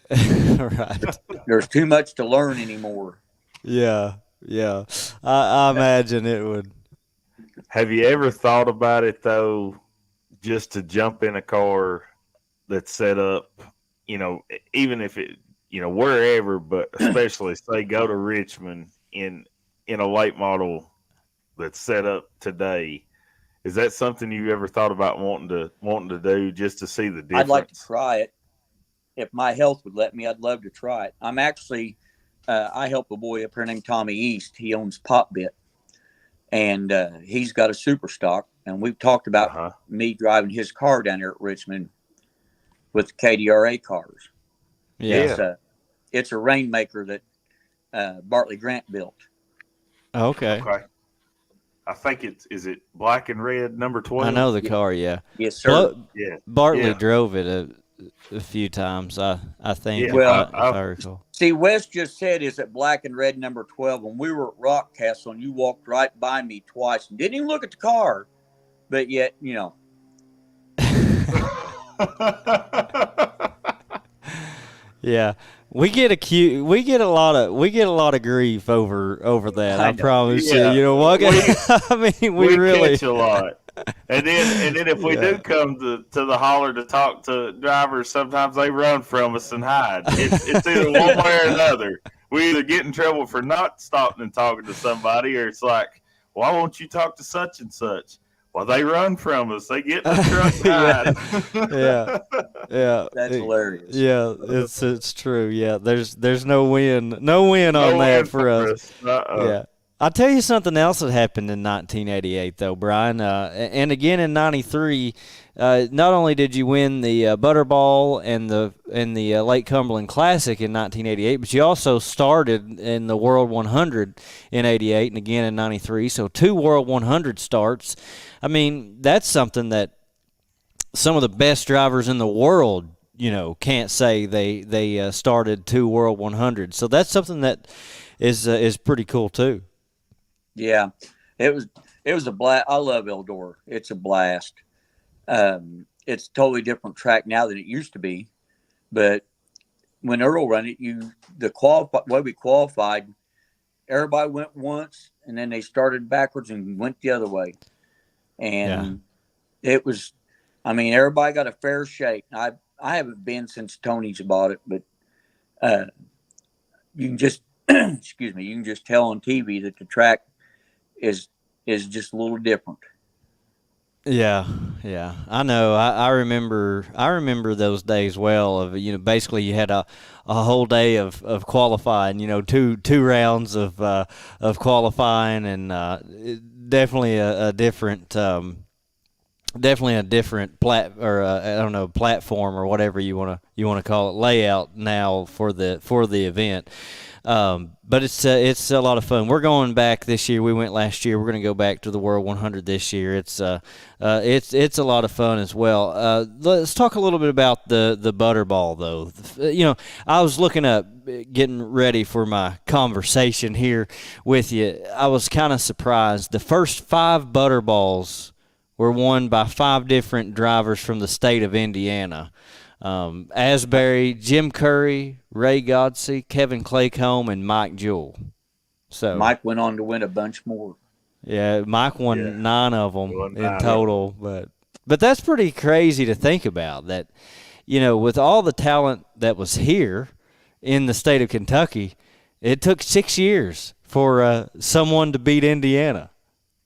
Right. there's too much to learn anymore. Yeah. Yeah. I imagine it would. Have you ever thought about it though, just to jump in a car that's set up, even if it, wherever, but especially say go to Richmond in a late model that's set up today. Is that something you ever thought about wanting to do just to see the difference? I'd like to try it if my health would let me. I'd love to try it. I'm actually, I help a boy up here named Tommy East. He owns Pop Bit, and he's got a super stock. And we've talked about me driving his car down there at Richmond with the KDRA cars. Yeah. It's a Rainmaker that Bartley Grant built. Okay. I think is it black and red number 12? I know the car, yeah. Yes, sir. Bartley drove it a few times, I think. Yeah. Well, if I recall. See, Wes just said, is it black and red number 12? When we were at Rock Castle, and you walked right by me twice and didn't even look at the car, but yet, Yeah, we get a lot of grief over that. I promise you. You know what? I mean, we really catch a lot. And then if we do come to the holler to talk to drivers, sometimes they run from us and hide. It's either one way or another. We either get in trouble for not stopping and talking to somebody, or it's like, why won't you talk to such and such? Well, they run from us. They get in the truck and hide. Yeah. That's hilarious. Yeah, it's true. Yeah, there's no win on that for us. Yeah. I'll tell you something else that happened in 1988, though, Brian, and again in '93. Not only did you win the Butterball and the Lake Cumberland Classic in 1988, but you also started in the World 100 in '88 and again in '93. So 2 World 100 starts. I mean, that's something that some of the best drivers in the world, can't say they started 2 World 100. So that's something that is pretty cool too. Yeah, it was a blast. I love Eldora. It's a blast. It's a totally different track now than it used to be. But when Earl ran it, the way we qualified, everybody went once, and then they started backwards and went the other way. And it was, everybody got a fair shake. I haven't been since Tony's bought it, but you can just excuse me, you can just tell on TV that the track is just a little different. Yeah, I know. I remember those days well. Of basically you had a whole day of qualifying. Two rounds of qualifying, and definitely a different platform or whatever you want to call it, layout now for the event. But it's a lot of fun. We're going back this year. We went last year. We're going to go back to the World 100 this year. It's a lot of fun as well. Let's talk a little bit about the Butterball, though. I was looking up, getting ready for my conversation here with you. I was kind of surprised. The first 5 Butterballs were won by 5 different drivers from the state of Indiana. Asbury, Jim Curry, Ray Godsey, Kevin Claycomb, and Mike Jewell. So Mike went on to win a bunch more. Yeah, Mike won 9 of them in total. But that's pretty crazy to think about, that, with all the talent that was here in the state of Kentucky, it took 6 years for someone to beat Indiana.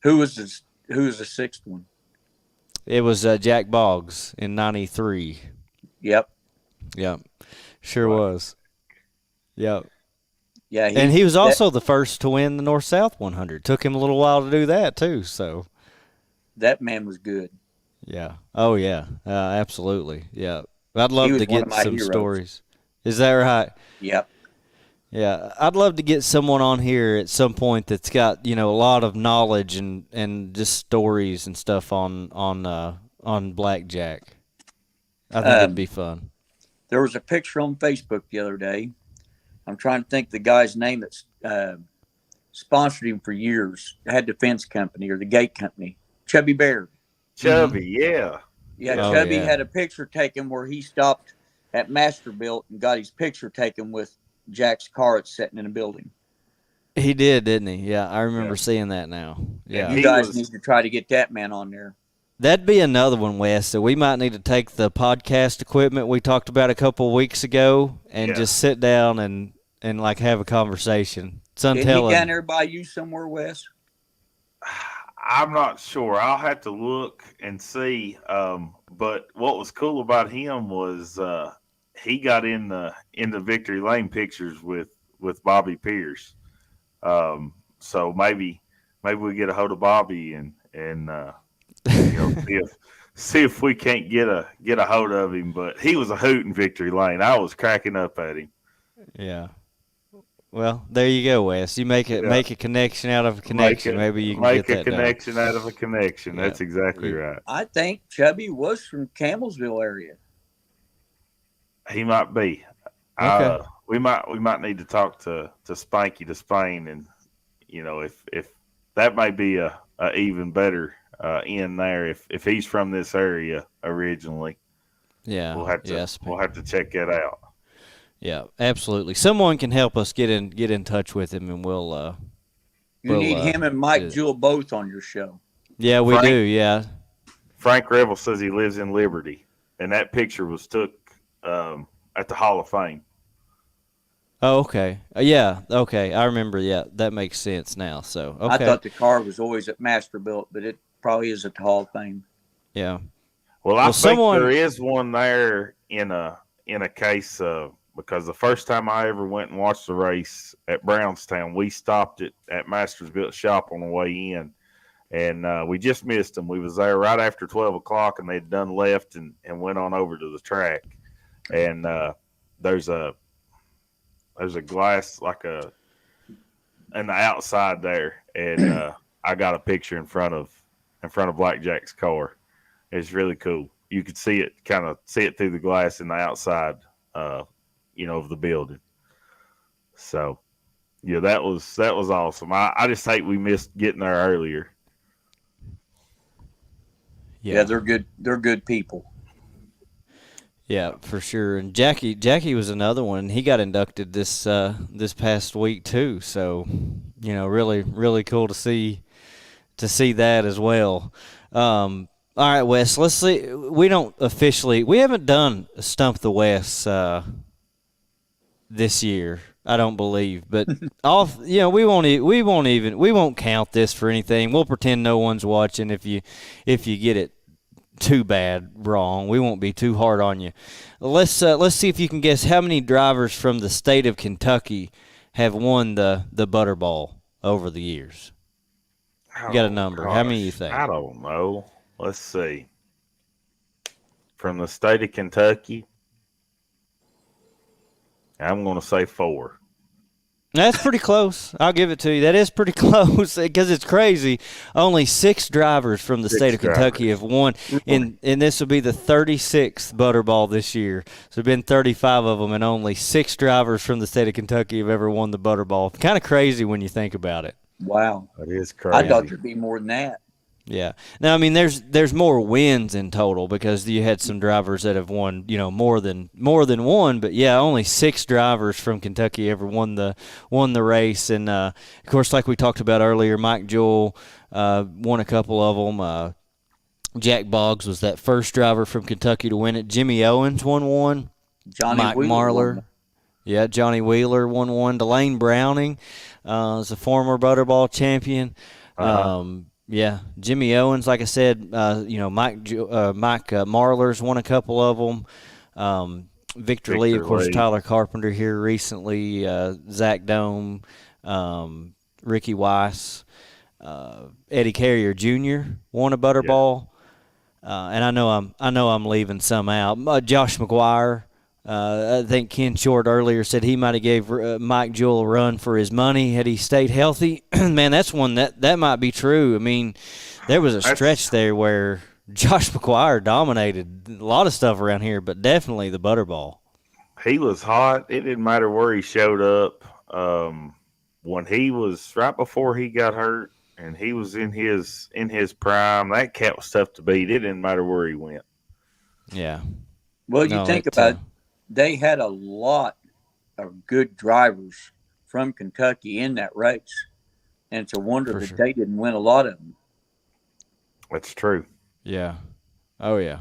Who was the 6th one? It was Jack Boggs in '93. Yep. Sure was. Yep. Yeah. And he was also the first to win the North-South 100. Took him a little while to do that, too. So that man was good. Yeah. Oh, yeah. Absolutely. Yeah. I'd love to get some heroes. Stories. Is that right? Yep. Yeah. I'd love to get someone on here at some point that's got, a lot of knowledge and just stories and stuff on blackjack. I think it'd be fun. There was a picture on Facebook the other day. I'm trying to think the guy's name that's sponsored him for years. Had the fence company or the gate company. Chubby Baird. Chubby, yeah. Yeah, Oh, Chubby yeah. had a picture taken where he stopped at Masterbuilt and got his picture taken with Jack's car sitting in a building. He did, didn't he? Yeah, I remember Yeah. seeing that now. Yeah. You guys need to try to get that man on there. That'd be another one, Wes. So we might need to take the podcast equipment we talked about a couple of weeks ago and just sit down and like have a conversation. Did he down there by you somewhere, Wes? I'm not sure. I'll have to look and see. But what was cool about him was he got in the Victory Lane pictures with Bobby Pierce. So maybe we get a hold of Bobby and see if we can't get a hold of him. But he was a hoot in Victory Lane. I was cracking up at him. Yeah. Well, there you go, Wes. You make a connection out of a connection. Maybe you can get that make a connection out of a connection. Yeah. That's exactly right. I think Chubby was from Campbellsville area. He might be. Okay. We might need to talk to Spanky to Spain, and if that might be a even better in there if he's from this area originally. Yeah. We'll have to check that out. Yeah, absolutely. Someone can help us get in touch with him, and we'll. You need him and Mike Jewell both on your show. Yeah, we do. Yeah. Frank Revel says he lives in Liberty, and that picture was took at the Hall of Fame. Oh, okay. Yeah. Okay, I remember. Yeah, that makes sense now. So, okay. I thought the car was always at Masterbuilt, but it probably is at the Hall of Fame. Yeah. Well, I think there is one there in a case of. Because the first time I ever went and watched the race at Brownstown, we stopped it at Masters Built Shop on the way in, and we just missed them. We was there right after 12 o'clock, and they'd done left and went on over to the track. And there's a glass in the outside there, and I got a picture in front of Blackjack's car. It's really cool. You could see it through the glass in the outside. Of the building. So, yeah, that was awesome. I just think we missed getting there earlier. Yeah, they're good. They're good people. Yeah, for sure. And Jackie was another one. He got inducted this past week too. So, really, really cool to see that as well. All right, Wes. Let's see. We haven't done Stump the West this year, I don't believe, but we won't count this for anything. We'll pretend no one's watching. If you get it too bad wrong, we won't be too hard on you. Let's see if you can guess how many drivers from the state of Kentucky have won the Butterball over the years. You got a number? Gosh, how many you think? I don't know. Let's see. From the state of Kentucky, I'm going to say 4. That's pretty close. I'll give it to you. That is pretty close because it's crazy. Only 6 drivers from the state of Kentucky have won, and this will be the 36th Butterball this year. So there have been 35 of them, and only 6 drivers from the state of Kentucky have ever won the Butterball. Kind of crazy when you think about it. Wow. That is crazy. I thought there'd be more than that. Yeah. Now, I mean, there's more wins in total because you had some drivers that have won, more than one. But yeah, only 6 drivers from Kentucky ever won the race. And of course, like we talked about earlier, Mike Jewell won a couple of them. Jack Boggs was that first driver from Kentucky to win it. Jimmy Owens won one. Mike Marlar. Yeah, Johnny Wheeler won one. Delane Browning is a former Butterball champion. Yeah, Jimmy Owens, like I said, Mike Marlar's won a couple of them. Victor Lee, of course, Tyler Carpenter here recently. Zach Dome, Ricky Weiss, Eddie Carrier Jr. won a Butterball, and I know I'm leaving some out. Josh McGuire. I think Ken Short earlier said he might have gave Mike Jewell a run for his money had he stayed healthy. Man, that's one that might be true. I mean, there was a stretch there where Josh McGuire dominated a lot of stuff around here, but definitely the Butterball. He was hot. It didn't matter where he showed up. When he was right before he got hurt and he was in his prime. That cat was tough to beat. It didn't matter where he went. Yeah. Well, you think about it, they had a lot of good drivers from Kentucky in that race, and it's a wonder that they didn't win a lot of them. That's true. Yeah. Oh, yeah.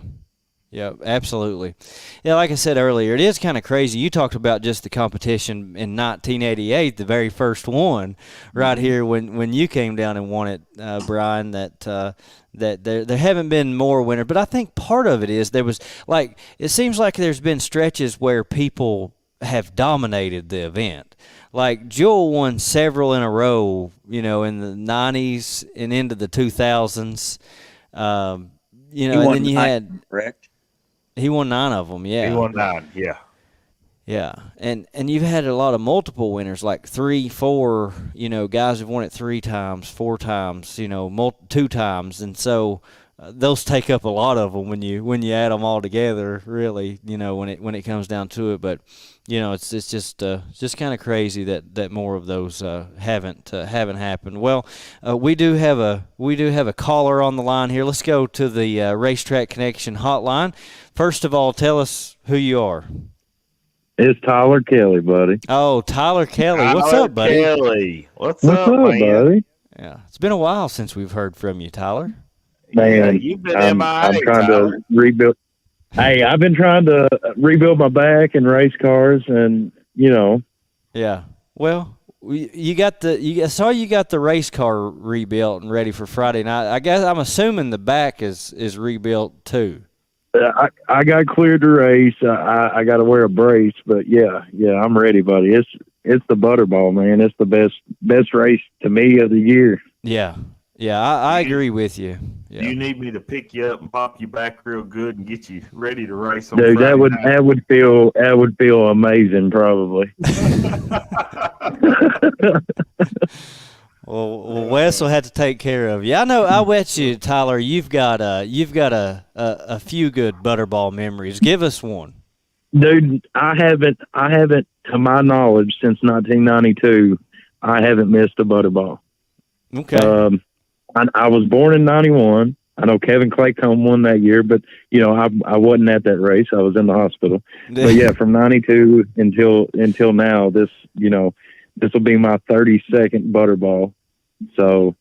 Yeah, absolutely. Yeah, like I said earlier, it is kind of crazy. You talked about just the competition in 1988, the very first one, right here when you came down and won it, Brian. That there haven't been more winners, but I think part of it is there was it seems like there's been stretches where people have dominated the event. Like Jewel won several in a row, in the 90s and into the 2000s. And then you had correct. He won 9 of them, yeah. He won 9, yeah. Yeah, and you've had a lot of multiple winners, like 3, 4, guys have won it 3 times, 4 times, 2 times, and so those take up a lot of them when you add them all together, really, when it comes down to it. But it's just kind of crazy that more of those haven't happened. Well, we do have a caller on the line here. Let's go to the Racetrack Connection hotline. First of all, tell us who you are. It's Tyler Kelly, buddy. Oh, Tyler Kelly. What's up, buddy? Kelly. What's up, man? buddy? Yeah, it's been a while since we've heard from you, Tyler. Man, you've been I'm trying Tyler. to rebuild. Hey, I've been trying to rebuild my back in race cars, and Yeah. Well, I saw you got the race car rebuilt and ready for Friday night. I guess I'm assuming the back is rebuilt too. I got cleared to race. I got to wear a brace, but yeah, I'm ready, buddy. It's the Butterball, man. It's the best race to me of the year. Yeah. Yeah, I agree with you. Yeah. Do you need me to pick you up and pop you back real good and get you ready to race on Dude, Friday night? that would feel amazing, probably. Well, Wes will have to take care of you. I know. I bet you, Tyler, you've got a few good Butterball memories. Give us one. Dude, I haven't, to my knowledge, since 1992, I haven't missed a Butterball. Okay. I was born in 91. I know Kevin Claycomb won that year, but I wasn't at that race. I was in the hospital. But yeah, from 92 until now, this will be my 32nd Butterball. So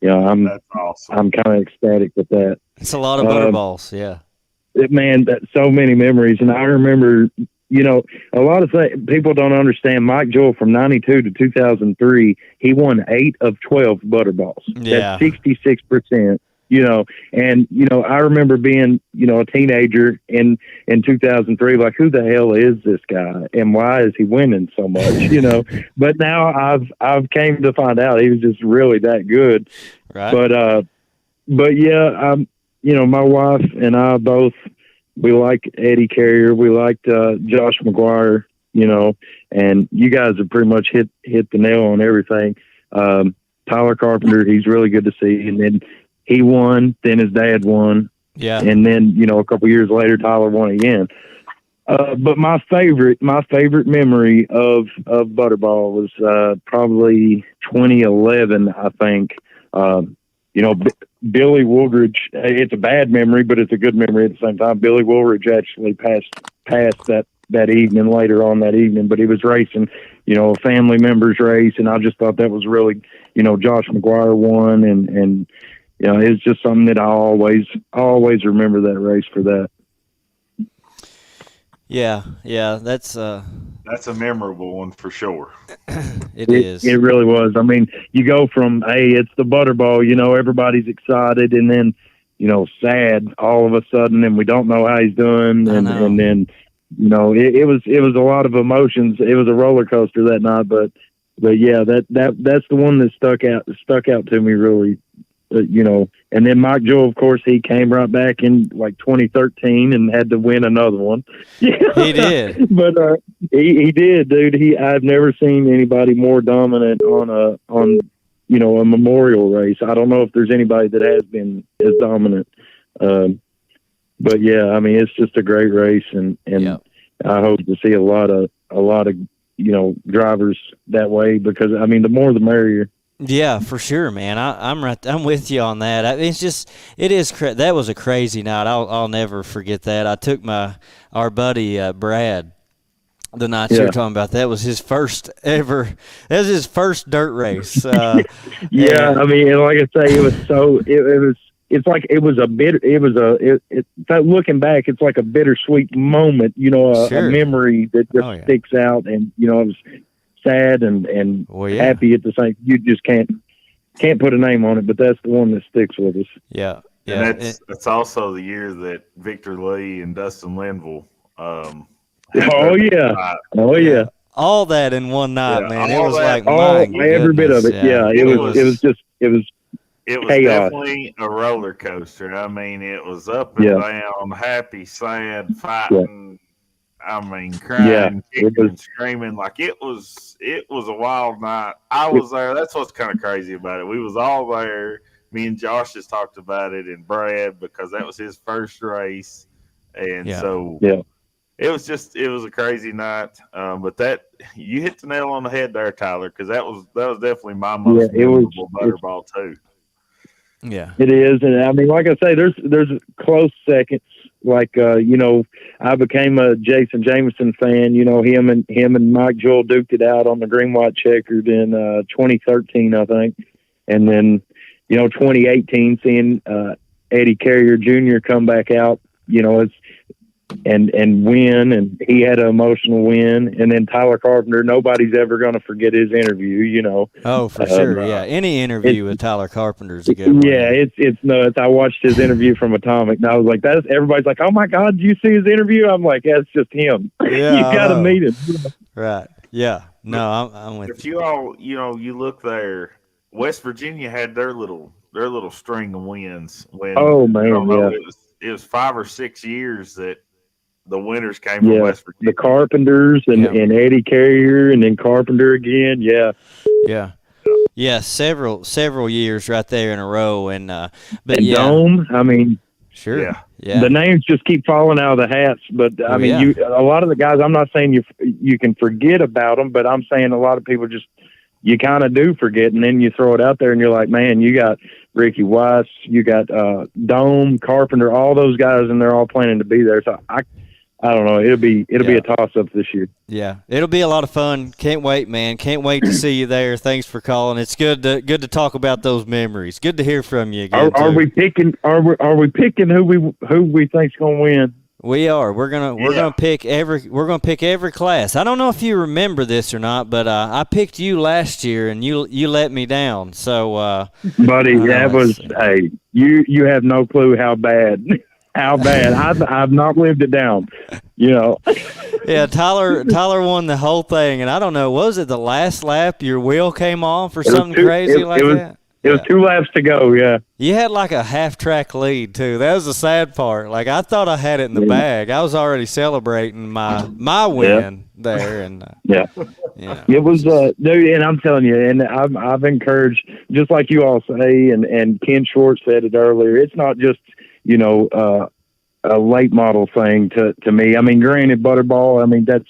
that's awesome. I'm kind of ecstatic with that. It's a lot of Butterballs, yeah. Man, so many memories, and I remember. A lot of people don't understand. Mike Joel from 92 to 2003, he won 8 of 12 Butterballs. Yeah. That's 66%. And I remember being, a teenager in 2003, like, who the hell is this guy and why is he winning so much? But now I've came to find out he was just really that good. Right. But yeah, my wife and I both. We liked Eddie Carrier. We liked Josh McGuire, and you guys have pretty much hit the nail on everything. Tyler Carpenter, he's really good to see. And then he won, then his dad won. Yeah. And then, a couple years later, Tyler won again. But my favorite memory of Butterball was probably 2011, I think. Billy Woolridge, it's a bad memory, but it's a good memory at the same time. Billy Woolridge actually passed that evening, later on that evening, but he was racing, a family member's race. And I just thought that was really, Josh McGuire won. And it's just something that I always remember that race for that. Yeah. That's a memorable one for sure. It is. It really was. I mean, you go from, hey, it's the Butterball, everybody's excited, and then, sad all of a sudden, and we don't know how he's doing. And then, it was a lot of emotions. It was a roller coaster that night, but yeah, that's the one that stuck out to me really. And then Mike Joel, of course, he came right back in like 2013 and had to win another one. He did, but he did, dude. I've never seen anybody more dominant on a memorial race. I don't know if there's anybody that has been as dominant. But yeah, I mean, it's just a great race, and yep. I hope to see a lot of drivers that way, because I mean, the more the merrier. Yeah, for sure, man. I'm with you on that. It's just that was a crazy night. I'll never forget that. I took our buddy Brad the night you were talking about. That was his first ever. That was his first dirt race. Yeah, I mean, and like I say, it was so it was. It's like it was a bit. It was looking back, it's like a bittersweet moment. You know, a memory that just sticks out, and you know, it was sad and happy at the same. You just can't put a name on it, but that's the one that sticks with us. Yeah, and that's also the year that Victor Lee and Dustin Linville. Oh yeah. All that in one night, man. It was like every bit of it. Yeah, it was chaos. Definitely a roller coaster. I mean, it was up and down, happy, sad, fighting. I mean, crying, kicking, screaming. Like it was a wild night. I was there. That's what's kind of crazy about it. We was all there. Me and Josh just talked about it, and Brad, because that was his first race, and so it was a crazy night. But that you hit the nail on the head there, Tyler, because that was definitely my most memorable Butterball too. Yeah, it is, and I mean, like I say, there's close seconds. Like you know, I became a Jason Jameson fan. You know, him and Mike Joel duked it out on the green white checkered in 2013, I think, and then 2018, seeing Eddie Carrier Jr. come back out. You know, and win, and he had an emotional win, and then Tyler Carpenter. Nobody's ever going to forget his interview. You know. Oh, for sure. Yeah, any interview with Tyler Carpenter is a good one. Yeah, it's nuts. I watched his interview from Atomic, and I was like, everybody's like, oh my God, did you see his interview? I'm like, yeah, it's just him. Yeah, you got to meet him. Right. Yeah. No, I'm with you. If you all, you look there, West Virginia had their little string of wins. When it was 5 or 6 years that the winners came from West Virginia. The Carpenters and Eddie Carrier, and then Carpenter again. Yeah. Several years right there in a row, and Dome. I mean, sure. Yeah. The names just keep falling out of the hats, but I mean, a lot of the guys. I'm not saying you can forget about them, but I'm saying a lot of people just you kind of do forget, and then you throw it out there, and you're like, man, you got Ricky Weiss, you got Dome, Carpenter, all those guys, and they're all planning to be there. So I don't know. It'll be a toss-up this year. Yeah, it'll be a lot of fun. Can't wait, man. Can't wait to see you there. Thanks for calling. It's good to talk about those memories. Good to hear from you again. Are we picking? Are we picking who we think's gonna win? We are. We're gonna pick every class. I don't know if you remember this or not, but I picked you last year and you let me down. So, buddy, that was you have no clue how bad. How bad? I've not lived it down, Yeah, Tyler won the whole thing, and I don't know. Was it the last lap your wheel came off or something crazy like that? It was 2 laps to go. Yeah, you had like a half-track lead too. That was the sad part. Like I thought I had it in the bag. I was already celebrating my win there, and it was dude. And I'm telling you, and I've encouraged, just like you all say, and Ken Schwartz said it earlier. It's not just a late model thing to me. I mean, granted, Butterball, I mean, that's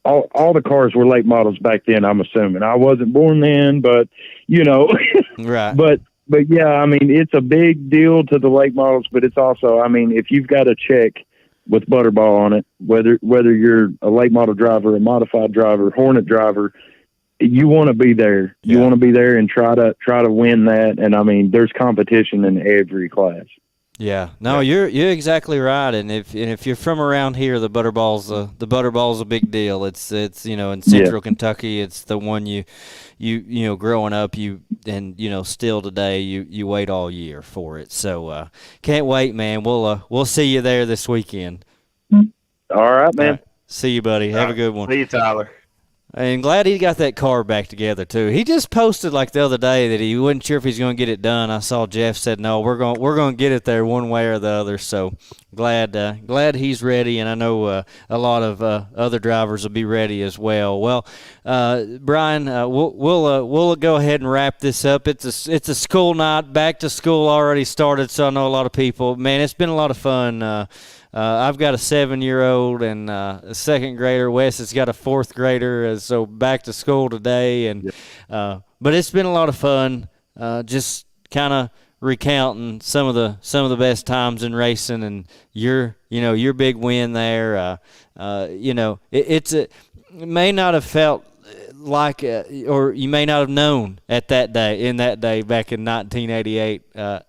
all the cars were late models back then, I'm assuming. I wasn't born then, but, Right. But yeah, I mean, it's a big deal to the late models, but it's also, I mean, if you've got a check with Butterball on it, whether you're a late model driver, a modified driver, Hornet driver, you want to be there. You want to be there and try to win that. And I mean, there's competition in every class. Yeah, no, you're exactly right, and if you're from around here, the Butterball's a big deal. It's in Central Kentucky, it's the one you growing up still today you wait all year for it. So can't wait, man. We'll see you there this weekend. All right, man. All right. See you, buddy. Have a good one. See you, Tyler. And glad he got that car back together too. He just posted like the other day that he wasn't sure if he's going to get it done. I saw Jeff said no, we're going to get it there one way or the other. So glad he's ready, and I know a lot of other drivers will be ready as well. Well, Brian, we'll go ahead and wrap this up. It's a school night. Back to school already started, so I know a lot of people. Man, it's been a lot of fun. I've got a 7-year-old and a second grader. Wes has got a fourth grader. So back to school today, and but it's been a lot of fun. Just kind of recounting some of the best times in racing, and your big win there. It may not have felt like, or you may not have known in that day back in 1988,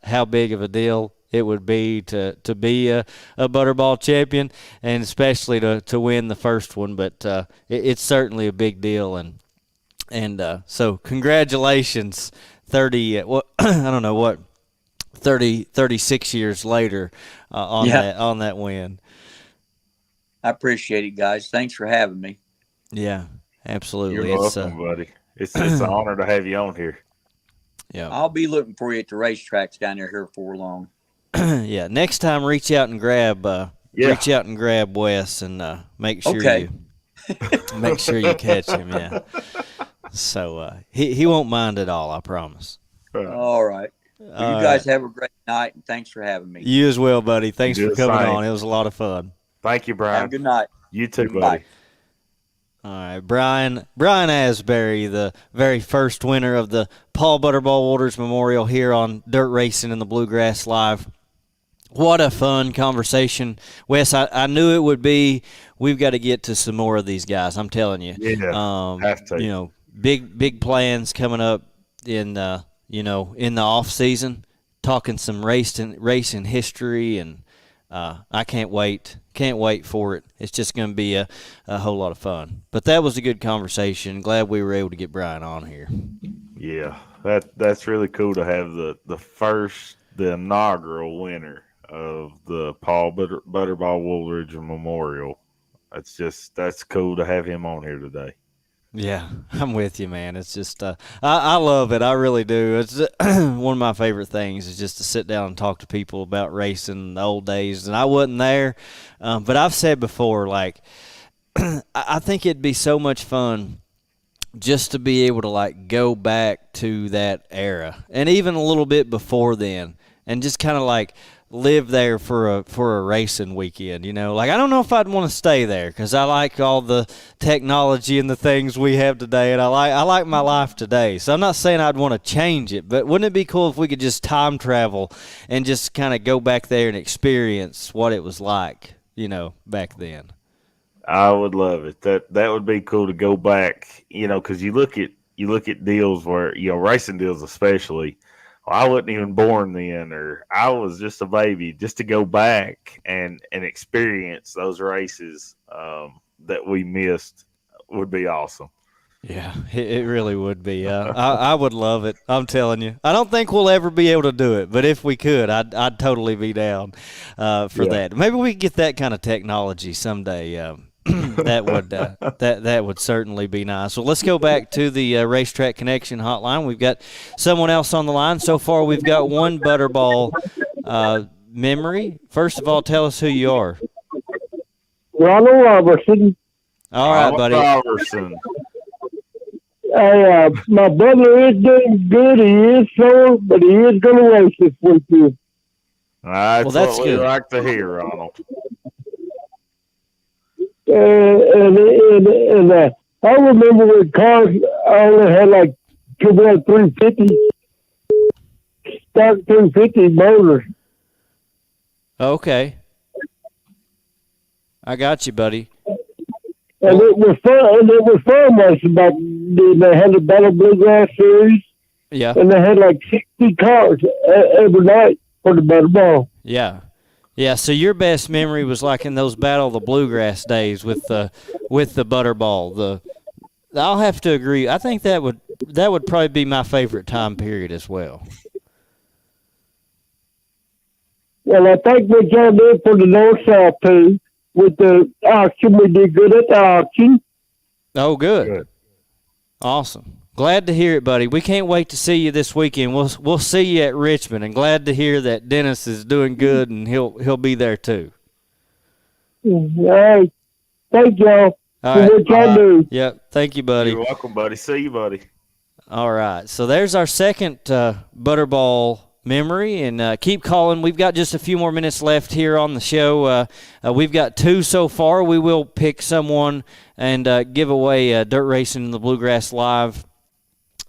how big of a deal it would be to be a Butterball champion, and especially to win the first one. But it's certainly a big deal, and so congratulations, 30. I don't know what 36 years later on that win. I appreciate it, guys. Thanks for having me. Yeah, absolutely. You're welcome, buddy. It's an honor to have you on here. Yeah, I'll be looking for you at the racetracks down there here before long. Yeah, next time reach out and grab Wes and make sure you catch him. Yeah, so he won't mind at all, I promise. All right. Well, you guys have a great night, and thanks for having me. You as well, buddy. Thanks for coming on. It was a lot of fun. Thank you, Brian. Have a good night. You too, buddy. Bye. All right, Brian Asbury, the very first winner of the Paul Butterball Walters Memorial here on Dirt Racing in the Bluegrass Live. What a fun conversation, Wes. I knew it would be. We've got to get to some more of these guys. I'm telling you. Yeah, have to. Big plans coming up in in the off season. Talking some racing history, and I can't wait. Can't wait for it. It's just going to be a whole lot of fun. But that was a good conversation. Glad we were able to get Brian on here. Yeah, that's really cool to have the inaugural winner of the Paul Butterball Woolridge Memorial. That's cool to have him on here today. Yeah, I'm with you, man. It's just I love it. I really do. It's one of my favorite things is just to sit down and talk to people about racing in the old days. And I wasn't there, but I've said before, like, I think it'd be so much fun just to be able to, like, go back to that era and even a little bit before then and just kind of, like, live there for a racing weekend, Like, I don't know if I'd want to stay there because I like all the technology and the things we have today, and I like my life today. So I'm not saying I'd want to change it, but wouldn't it be cool if we could just time travel and just kind of go back there and experience what it was like, back then? I would love it. That would be cool to go back, because you look at deals where, racing deals especially. I wasn't even born then, or I was just a baby. Just to go back and experience those races that we missed would be awesome. Yeah, it really would be. I would love it. I'm telling you. I don't think we'll ever be able to do it, but if we could, I'd totally be down for that. Maybe we could get that kind of technology someday. That would certainly be nice. Well, let's go back to the Racetrack Connection hotline. We've got someone else on the line. So far, we've got one Butterball memory. First of all, tell us who you are. Ronald Robertson. All right, buddy. Robertson. Hey, my brother is doing good. He is sore, but he is going to race this weekend. That's what we like to hear, Ronald. And I remember when cars only had like 350 stock 350 motors. Okay, I got you, buddy. And it was fun. And it was fun racing back then. They had the Battle Bluegrass series. Yeah. And they had like 60 cars every night for the Butterball. Yeah. Yeah, so your best memory was like in those Battle of the Bluegrass days with the Butterball. I'll have to agree. I think that would probably be my favorite time period as well. Well, I think what y'all did for the North-South too, with the auction, we did good at the auction. Oh, good. Awesome. Glad to hear it, buddy. We can't wait to see you this weekend. We'll see you at Richmond, and glad to hear that Dennis is doing good, and he'll be there too. All right. Thank y'all for what y'all do. Yep. Thank you, buddy. You're welcome, buddy. See you, buddy. All right. So there's our second Butterball memory, and keep calling. We've got just a few more minutes left here on the show. We've got two so far. We will pick someone and give away Dirt Racing in the Bluegrass Live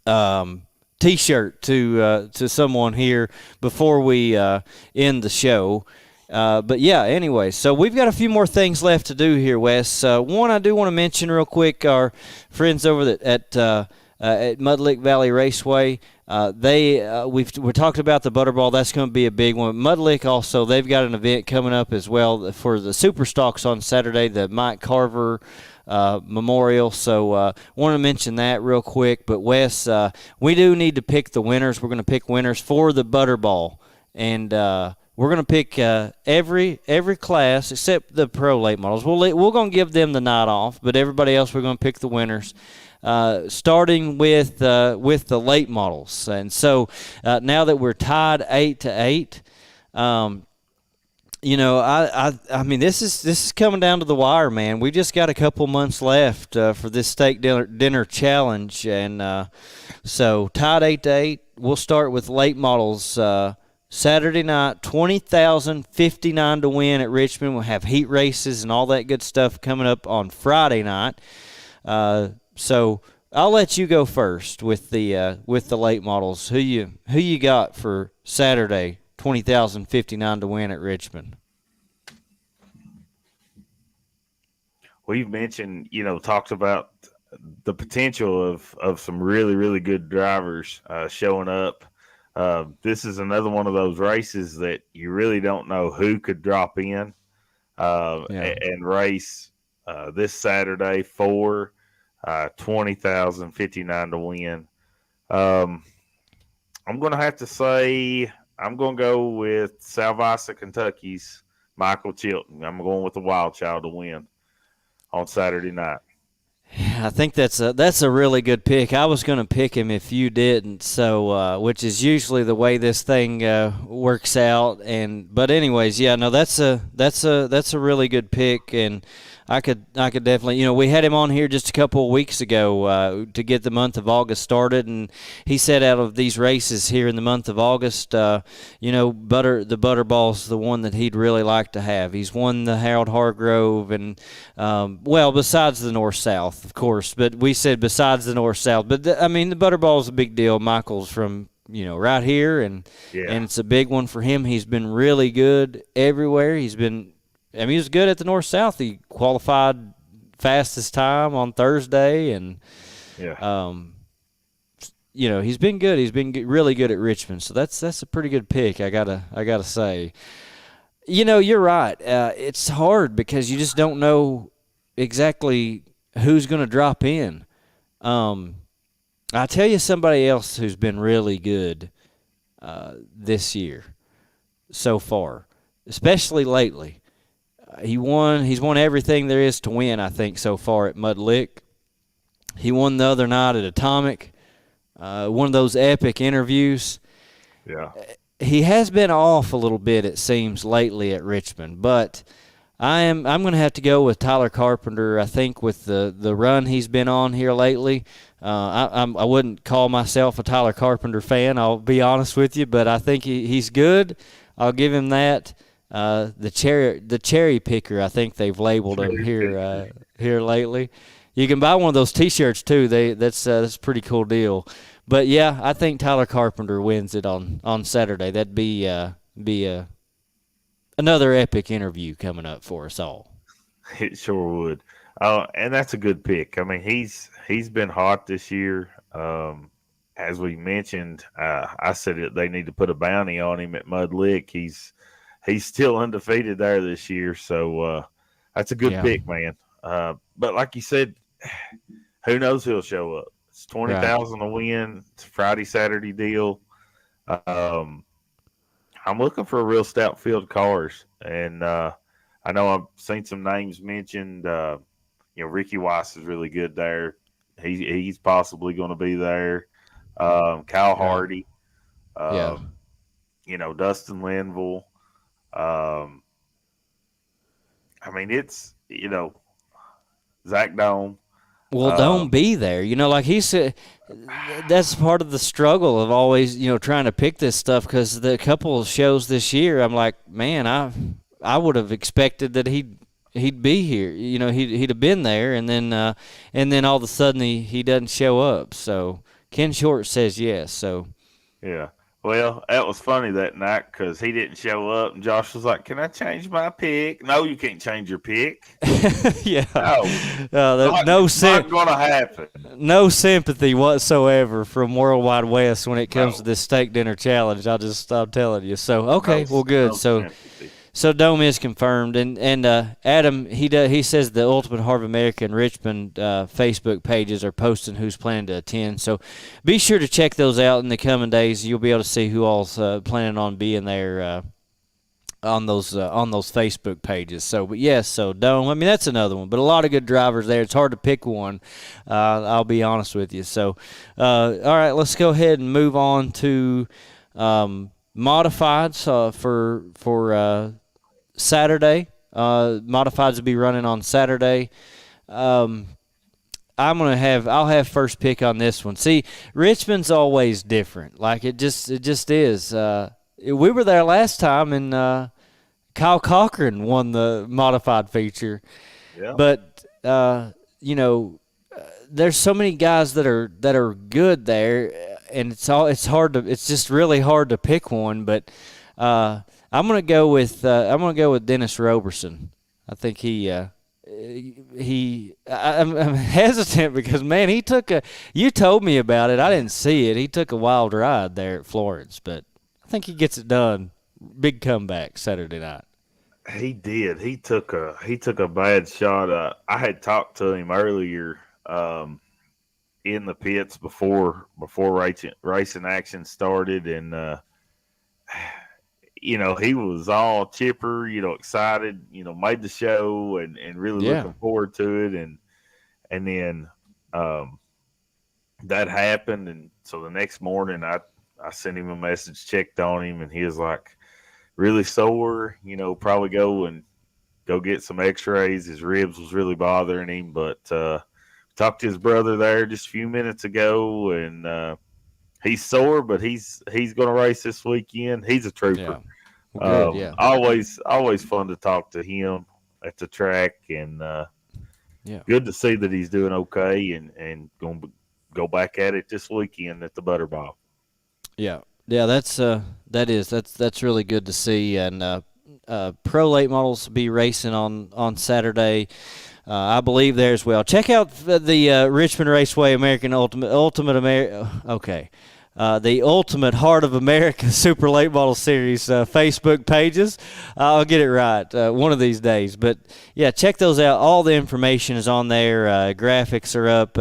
T-shirt to someone here before we end the show. But yeah, anyway, so we've got a few more things left to do here, Wes. One I do want to mention real quick, our friends over at Mud Lick Valley Raceway. We talked about the Butterball. That's going to be a big one. Mud Lick also, they've got an event coming up as well for the Super Stocks on Saturday, the Mike Carver Memorial. So want to mention that real quick. But Wes, we do need to pick the winners. We're going to pick winners for the Butterball, and we're going to pick every class except the pro late models. We're going to give them the night off, but everybody else we're going to pick the winners. Starting with the late models, and so now that we're tied 8-8, I mean this is coming down to the wire, man. We just got a couple months left for this steak dinner challenge, and so tied 8-8. We'll start with late models. Saturday night, 20,059 to win at Richmond. We'll have heat races and all that good stuff coming up on Friday night. So I'll let you go first with the late models. Who you got for Saturday? 20,059 to win at Richmond. We've mentioned, talked about the potential of some really, really good drivers showing up. This is another one of those races that you really don't know who could drop in and race this Saturday for 20,059 to win. I'm going to have to say I'm going to go with Salvasa, Kentucky's Michael Chilton. I'm going with the Wild Child to win on Saturday night. I think that's a really good pick. I was going to pick him if you didn't, so which is usually the way this thing works out. But anyways, yeah, no, that's a really good pick, and I could definitely, we had him on here just a couple of weeks ago to get the month of August started, and he said out of these races here in the month of August, the Butterball's the one that he'd really like to have. He's won the Harold Hargrove, and besides the North-South, of course, but we said besides the North-South. But the Butterball's a big deal. Michael's from right here, and it's a big one for him. He's been really good everywhere. He was good at the North-South. He qualified fastest time on Thursday, and he's been good. He's been really good at Richmond, so that's a pretty good pick. I gotta say. You're right. It's hard because you just don't know exactly who's going to drop in. I'll tell you somebody else who's been really good this year so far, especially lately. He's won everything there is to win, I think, so far at Mud Lick. He won the other night at Atomic, one of those epic interviews. Yeah. He has been off a little bit, it seems, lately at Richmond, but I'm going to have to go with Tyler Carpenter. I think with the run he's been on here lately, I wouldn't call myself a Tyler Carpenter fan, I'll be honest with you, but I think he's good. I'll give him that. The cherry picker, I think they've labeled him here lately. You can buy one of those T-shirts too. That's a pretty cool deal. But yeah, I think Tyler Carpenter wins it on Saturday. That'd be another epic interview coming up for us all. It sure would. And that's a good pick. I mean, he's been hot this year. As we mentioned, I said they need to put a bounty on him at Mud Lick. He's still undefeated there this year, so that's a good pick, man. But like you said, who knows who'll show up? It's 20,000 to win. It's a Friday, Saturday deal. I'm looking for a real stout field of cars, and I know I've seen some names mentioned. Ricky Weiss is really good there. He's possibly going to be there. Kyle Hardy. Dustin Linville. It's Zach Dome. Well, don't be there. Like he said, that's part of the struggle of always, trying to pick this stuff, because the couple of shows this year, I'm like, man, I would have expected that he'd be here. He'd have been there, and then all of a sudden he doesn't show up. So Ken Short says yes. So Yeah. Well, that was funny that night because he didn't show up, and Josh was like, "Can I change my pick?" No, you can't change your pick. yeah, No, no not going to happen. No sympathy whatsoever from Worldwide West when it comes to this steak dinner challenge. I'm telling you. So okay, well, good. So Dome is confirmed, and Adam he says the Ultimate Harv America and Richmond Facebook pages are posting who's planning to attend. So be sure to check those out in the coming days. You'll be able to see who all's planning on being there on those Facebook pages. So, but yes, so Dome. I mean, that's another one. But a lot of good drivers there. It's hard to pick one. I'll be honest with you. So, all right, let's go ahead and move on to modifieds for Saturday. Modifieds will be running on Saturday. I'll have first pick on this one. See, Richmond's always different. Like it just is. We were there last time, and Kyle Cochran won the modified feature. Yeah. But there's so many guys that are good there, and it's just really hard to pick one. But I'm gonna go with Dennis Roberson. I think I'm hesitant because, man, you told me about it. I didn't see it. He took a wild ride there at Florence, but I think he gets it done. Big comeback Saturday night. He did. He took a bad shot. I had talked to him earlier in the pits before racing action started, and he was all chipper, excited, made the show and really looking forward to it, and then that happened, and so the next morning I sent him a message, checked on him, and he was like really sore, probably go get some x-rays. His ribs was really bothering him, but talked to his brother there just a few minutes ago, and he's sore, but he's going to race this weekend. He's a trooper. Well, good, Always fun to talk to him at the track, and good to see that he's doing okay and going to go back at it this weekend at the Butterball. Yeah, that's really good to see, and pro late models will be racing on Saturday. I believe there as well. Check out the Richmond Raceway American Ultimate America. Okay. The Ultimate Heart of America Super Late Model Series Facebook pages. I'll get it right one of these days. But, yeah, check those out. All the information is on there. Graphics are up.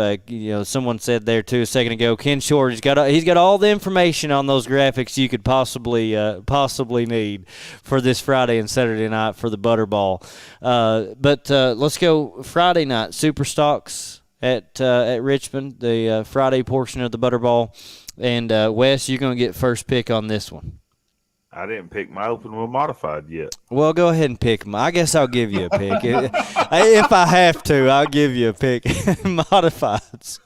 Someone said there, too, a second ago, Ken Short, he's got all the information on those graphics you could possibly need for this Friday and Saturday night for the Butterball. But let's go Friday night, Super Stocks at Richmond, the Friday portion of the Butterball. And, Wes, you're going to get first pick on this one. I didn't pick my open wheel modified yet. Well, go ahead and pick them. I guess I'll give you a pick. If I have to, I'll give you a pick. Modifieds.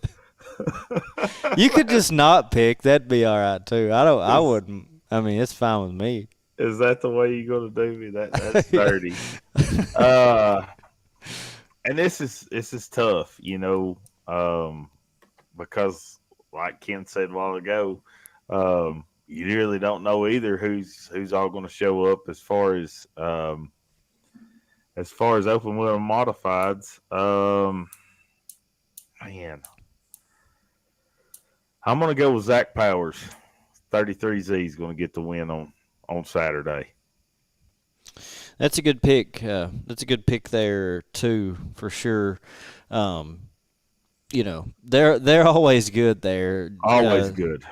You could just not pick. That'd be all right, too. I wouldn't. I mean, it's fine with me. Is that the way you're going to do me? That's dirty. And this is tough, because – like Ken said a while ago, you really don't know either who's all going to show up as far as open wheel modifieds. Man, I'm going to go with Zach Powers. 33Z is going to get the win on Saturday. That's a good pick. That's a good pick there too, for sure. They're always good there. Always good.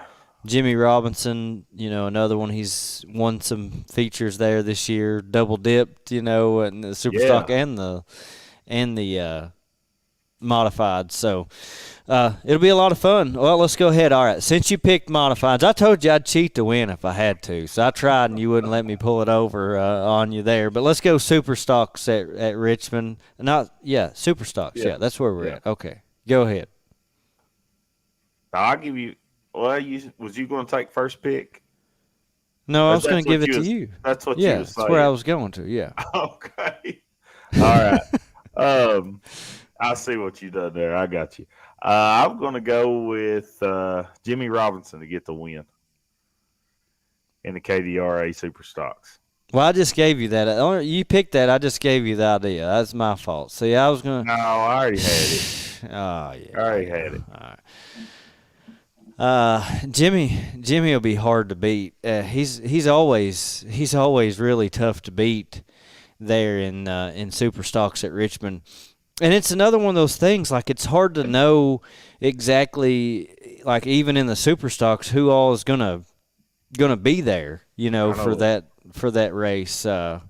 Jimmy Robinson, another one. He's won some features there this year. Double dipped, and the super stock and the modified. So it'll be a lot of fun. Well, let's go ahead. All right, since you picked modifieds, I told you I'd cheat to win if I had to. So I tried, and you wouldn't let me pull it over on you there. But let's go super stocks at Richmond. Super stocks. Yeah, that's where we're at. Okay. Go ahead. I'll give you. Well, was you going to take first pick? No, I was going to give it to you. That's what you were saying. That's where I was going to. Yeah. Okay. All right. I see what you done there. I got you. I'm going to go with Jimmy Robinson to get the win in the KDRA Super Stocks. Well, I just gave you that. You picked that. I just gave you the idea. That's my fault. See, I was going to. No, I already had it. Oh, yeah. I already had it. All right. Jimmy will be hard to beat. He's always really tough to beat there in Super Stocks at Richmond. And it's another one of those things, like it's hard to know exactly, like even in the Super Stocks, who all is gonna be there, for that race on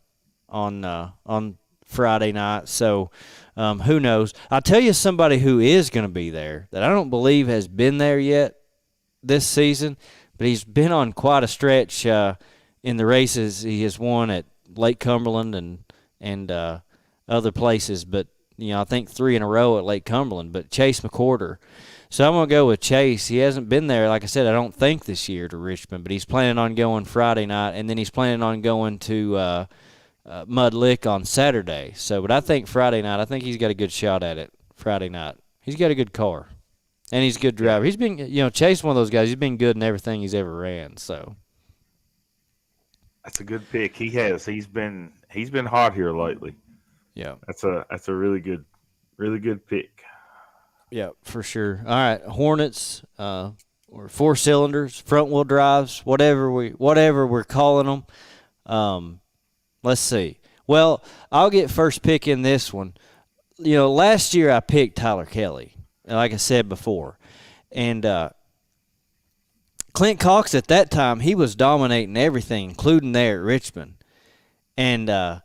Friday night. So who knows? I'll tell you somebody who is going to be there that I don't believe has been there yet this season, but he's been on quite a stretch in the races. He has won at Lake Cumberland and other places, but I think 3 in a row at Lake Cumberland. But Chase McWhorter. So I'm going to go with Chase. He hasn't been there, like I said, I don't think this year to Richmond, but he's planning on going Friday night, and then he's planning on going to Mud Lick on Saturday. So, but I think Friday night, I think he's got a good shot at it Friday night. He's got a good car, and he's a good driver. He's been, Chase, one of those guys, he's been good in everything he's ever ran. So that's a good pick. He has. He's been hot here lately. Yeah, that's a really good pick. Yeah, for sure. All right, Hornets or 4 cylinders, front wheel drives, whatever we're calling them. Let's see. Well, I'll get first pick in this one. Last year I picked Tyler Kelly, like I said before, and Clint Cox at that time, he was dominating everything, including there at Richmond, and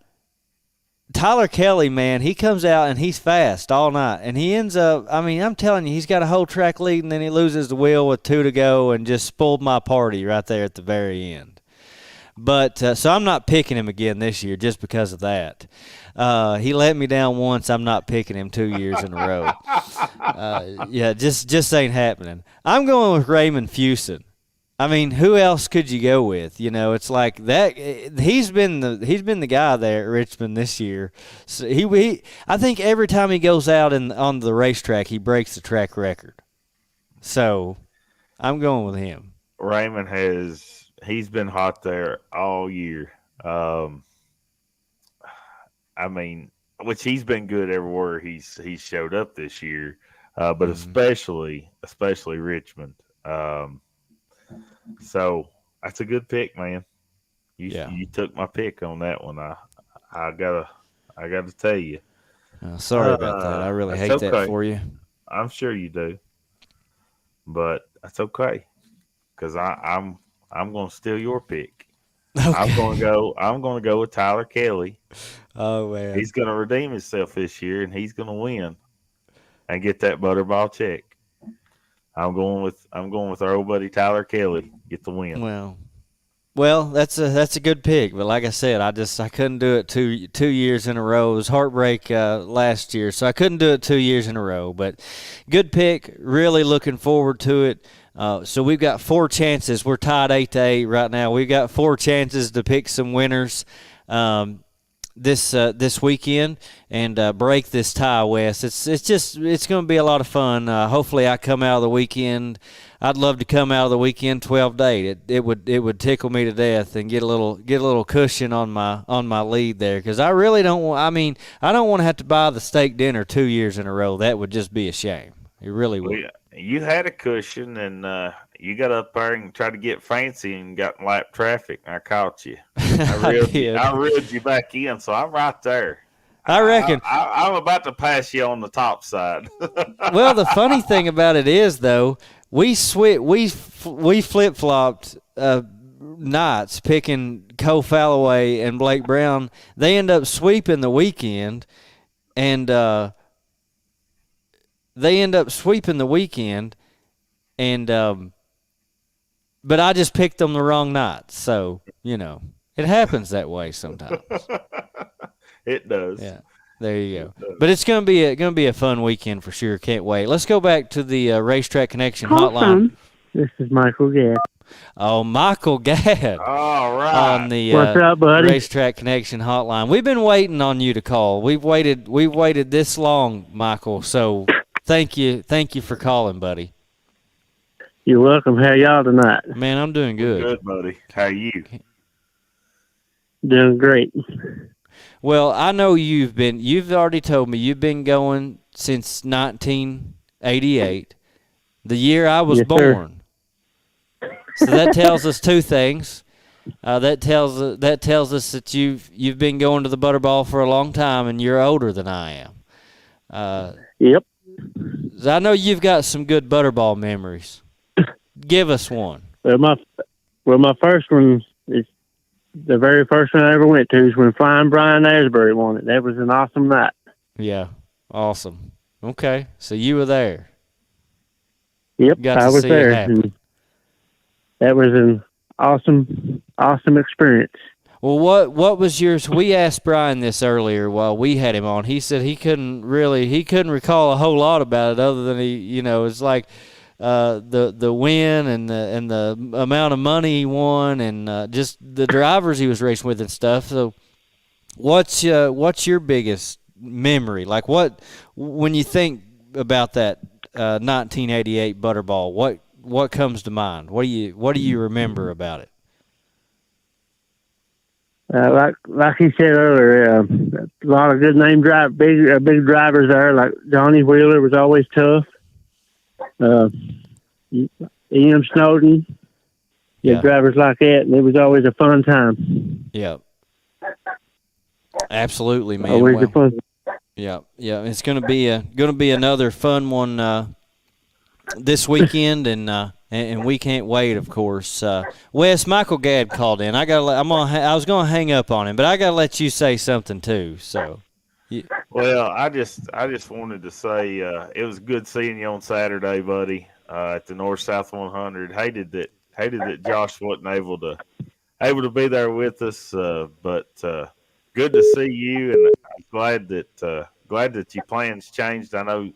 Tyler Kelly, man, he comes out and he's fast all night, and he ends up, I'm telling you, he's got a whole track lead, and then he loses the wheel with 2 to go and just spoiled my party right there at the very end. But so I'm not picking him again this year just because of that. He let me down once. I'm not picking him 2 years in a row. Just ain't happening. I'm going with Raymond Fuson. Who else could you go with? It's like that. He's been the guy there at Richmond this year. So I think every time he goes out on the racetrack, he breaks the track record. So I'm going with him. Raymond he's been hot there all year. Which he's been good everywhere he's showed up this year, but especially Richmond. So that's a good pick, man. You took my pick on that one. I gotta tell you. Sorry about that. I really hate that for you. I'm sure you do, but that's okay because I'm gonna steal your pick. Okay. I'm gonna go with Tyler Kelly. Oh man, he's gonna redeem himself this year, and he's gonna win and get that Butterball check. I'm going with our old buddy Tyler Kelly. Get the win. Well, that's a good pick, but like I said, I couldn't do it two years in a row. It was heartbreak last year, so I couldn't do it 2 years in a row. But good pick. Really looking forward to it. So we've got 4 chances. We're tied 8-8 right now. We've got 4 chances to pick some winners this weekend and break this tie, Wes. It's going to be a lot of fun. Hopefully, I come out of the weekend. I'd love to come out of the weekend 12-8. It would tickle me to death and get a little cushion on my lead there because I really don't want. I don't want to have to buy the steak dinner 2 years in a row. That would just be a shame. It really would. Well, you had a cushion and you got up there and tried to get fancy and got in lap traffic. I caught you. I reeled you back in, so I'm right there. I reckon. I'm about to pass you on the top side. Well, the funny thing about it is, though, we flip flopped nights picking Cole Falloway and Blake Brown. They end up sweeping the weekend, and but I just picked them the wrong night. So, it happens that way sometimes. It does. Yeah. There you go. But it's going to be a fun weekend for sure. Can't wait. Let's go back to the Racetrack Connection hotline. This is Michael Gadd. Oh, Michael Gadd. All right. On the What's up, buddy? Racetrack Connection hotline. We've been waiting on you to call. We've waited this long, Michael. So Thank you for calling, buddy. You're welcome. How y'all tonight? Man, I'm doing good. Good, buddy. How are you? Doing great. Well, I know you've already told me you've been going since 1988, the year I was born. So that tells us two things. That tells us that you've been going to the Butterball for a long time, and you're older than I am. Yep. I know you've got some good Butterball memories. Give us one. Well, my first one is the very first one I ever went to is when Flying Brian Asbury won it. That was an awesome night. Yeah, awesome. Okay, so you were there. Yep, I was there. And that was an awesome experience. Well, what was yours? We asked Brian this earlier while we had him on. He said he couldn't recall a whole lot about it other than it's like the win and the amount of money he won and just the drivers he was racing with and stuff. So what's your biggest memory? Like when you think about that 1988 Butterball, what comes to mind? What do you remember about it? Like he said earlier, a lot of good name big drivers there. Like Johnny Wheeler was always tough. Ian Snowden, drivers like that, and it was always a fun time. Yeah, absolutely, man. Always a fun. Yeah. It's gonna be another fun one this weekend, and we can't wait. Of course, Wes, Michael Gadd called in. I was gonna hang up on him, but I gotta let you say something too. So. Yeah. Well, I just wanted to say it was good seeing you on Saturday, buddy, at the North South 100. Hated that Josh wasn't able to be there with us, but good to see you, and I'm glad that your plans changed. I know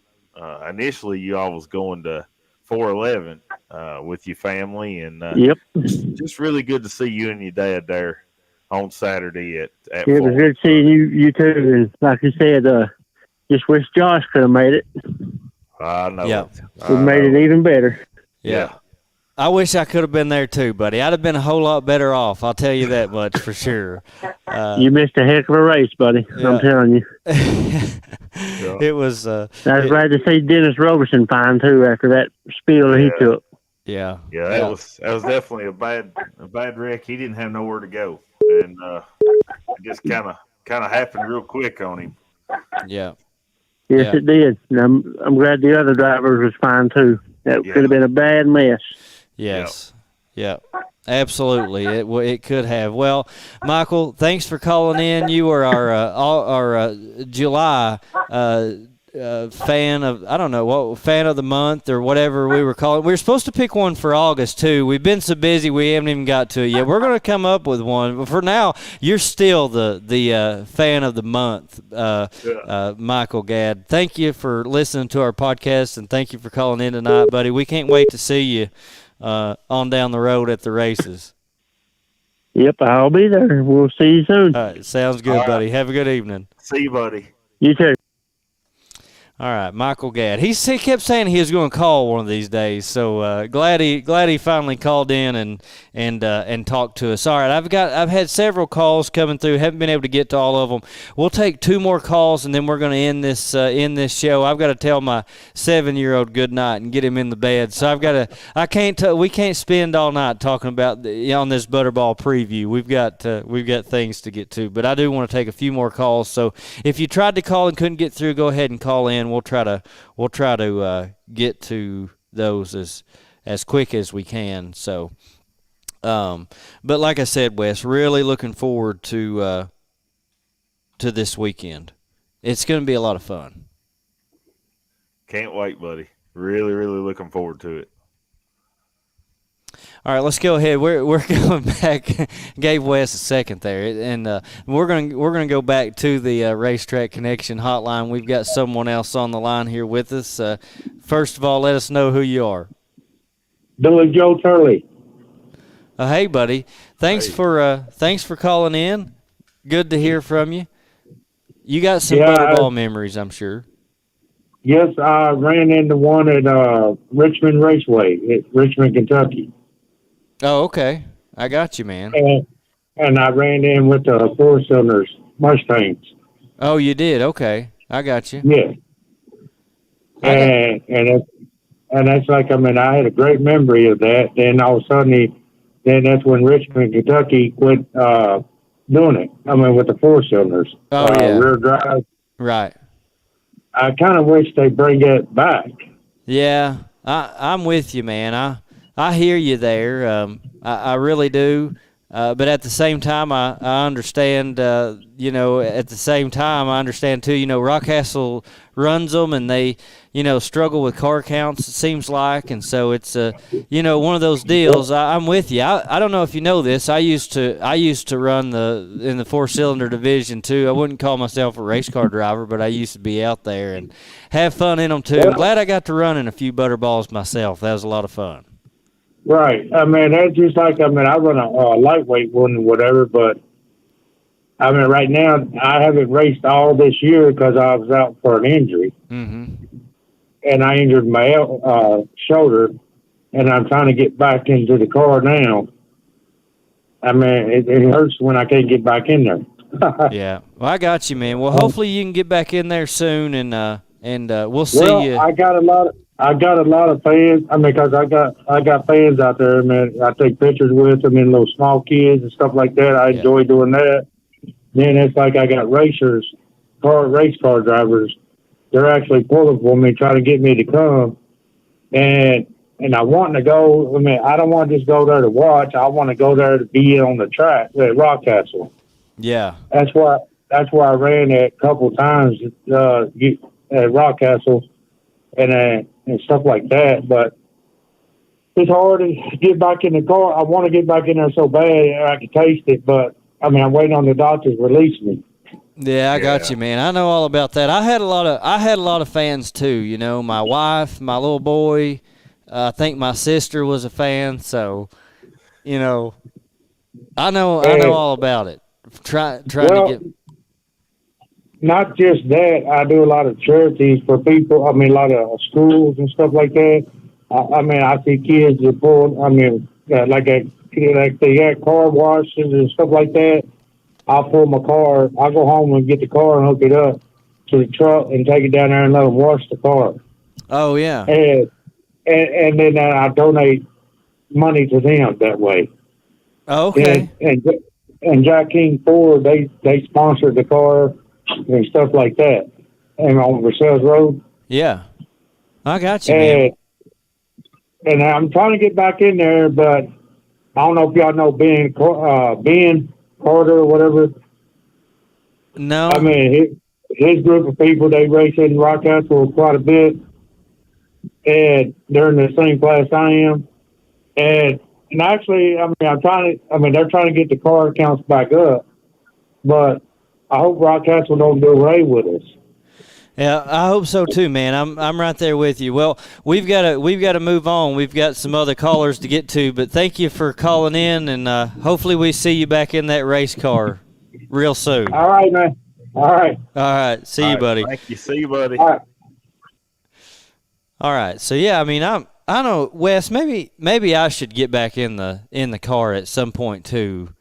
initially you all was going to 411 with your family, and yep, just really good to see you and your dad there on Saturday at it was good seeing you too, and like you said, just wish Josh could have made it. I know. Yeah. It made it even better. Yeah. I wish I could have been there too, buddy. I'd have been a whole lot better off. I'll tell you that much for sure. You missed a heck of a race, buddy. Yeah. I'm telling you. It was. I was glad to see Dennis Roberson fine too after that spiel that he took. Yeah. Yeah, that was definitely a bad wreck. He didn't have nowhere to go, and it just kind of happened real quick on him. Yeah. Yes, it did. And I'm glad the other drivers was fine too. That could have been a bad mess. Yes. Yeah. Absolutely. It could have. Well, Michael, thanks for calling in. You were our July fan of, I don't know what, fan of the month or whatever we were calling. We were supposed to pick one for August too. We've been so busy we haven't even got to it yet. We're going to come up with one, but for now, you're still the fan of the month, Michael Gadd. Thank you for listening to our podcast, and thank you for calling in tonight, buddy. We can't wait to see you on down the road at the races. Yep, I'll be there. We'll see you soon. All right, sounds good, buddy. Have a good evening. See you, buddy. You too. All right, Michael Gadd. He kept saying he was going to call one of these days, so glad he finally called in and talked to us. All right, I've had several calls coming through. Haven't been able to get to all of them. We'll take two more calls and then we're going to end this show. I've got to tell my 7-year-old good night and get him in the bed. So we can't spend all night talking about on this Butterball preview. We've got things to get to, but I do want to take a few more calls. So if you tried to call and couldn't get through, go ahead and call in. We'll try to get to those as quick as we can. So, but like I said, Wes, really looking forward to this weekend. It's going to be a lot of fun. Can't wait, buddy. Really, really looking forward to it. All right, let's go ahead. We're going back. Gave Wes a second there, and we're gonna go back to the Racetrack Connection hotline. We've got someone else on the line here with us. First of all, let us know who you are. Billy Joe Turley. Hey, buddy. Thanks for calling in. Good to hear from you. You got some Butterball memories, I'm sure. Yes, I ran into one at Richmond Raceway at Richmond, Kentucky. Oh, okay. I got you, man. And I ran in with the four cylinders Mustangs. Oh, you did? Okay. I got you. Yeah. I got And that's like, I mean, I had a great memory of that. Then all of a sudden, then that's when Richmond, Kentucky quit doing it. I mean, with the four cylinders. Oh, yeah. Rear drive. Right. I kind of wish they bring it back. Yeah, I'm with you, man. I hear you there. I really do. But at the same time, I understand. At the same time, I understand too. Rockcastle runs them, and they, struggle with car counts. It seems like, and so it's one of those deals. I'm with you. I don't know if you know this. I used to run in the 4-cylinder division too. I wouldn't call myself a race car driver, but I used to be out there and have fun in them too. I'm glad I got to run in a few Butterballs myself. That was a lot of fun. Right. I mean, that's just like, I mean, I run a lightweight one or whatever, but I mean, right now, I haven't raced all this year because I was out for an injury. Mm-hmm. And I injured my shoulder, and I'm trying to get back into the car now. I mean, it hurts when I can't get back in there. Yeah. Well, I got you, man. Well, hopefully you can get back in there soon, and we'll see you. I got a lot of fans. I mean, because I got fans out there, man. I take pictures with them and little small kids and stuff like that. I enjoy doing that. Then it's like I got race car drivers. They're actually pulling for me, trying to get me to come. And I want to go. I mean, I don't want to just go there to watch. I want to go there to be on the track at Rockcastle. Yeah. That's why I ran it a couple times at Rockcastle and stuff like that. But it's hard to get back in the car. I want to get back in there so bad I can taste it, but I mean, I'm waiting on the doctors to release me. Yeah, I got you, man. I know all about that. I had a lot of fans too. My wife, my little boy. I think my sister was a fan. So, I know all about it. Trying to get. Not just that, I do a lot of charities for people. I mean, a lot of schools and stuff like that. I mean, I see kids that pull. I mean, like they got car washes and stuff like that. I'll pull my car. I'll go home and get the car and hook it up to the truck and take it down there and let them wash the car. Oh yeah. And then I donate money to them that way. Oh, okay. And Jack King Ford, they sponsored the car and stuff like that, and on Versailles Road. Yeah, I got you, man. And I'm trying to get back in there, but I don't know if y'all know Ben Carter or whatever. No. I mean, his group of people, they race in Rockcastle quite a bit, and they're in the same class I am. And actually, I mean, they're trying to get the car counts back up, but I hope Rockcastle don't do away with us. Yeah, I hope so too, man. I'm right there with you. Well, we've got to move on. We've got some other callers to get to, but thank you for calling in, and hopefully we see you back in that race car real soon. All right, man. All right. See you, buddy. Thank you. See you, buddy. All right. So yeah, I mean, I don't know, Wes. Maybe I should get back in the car at some point too.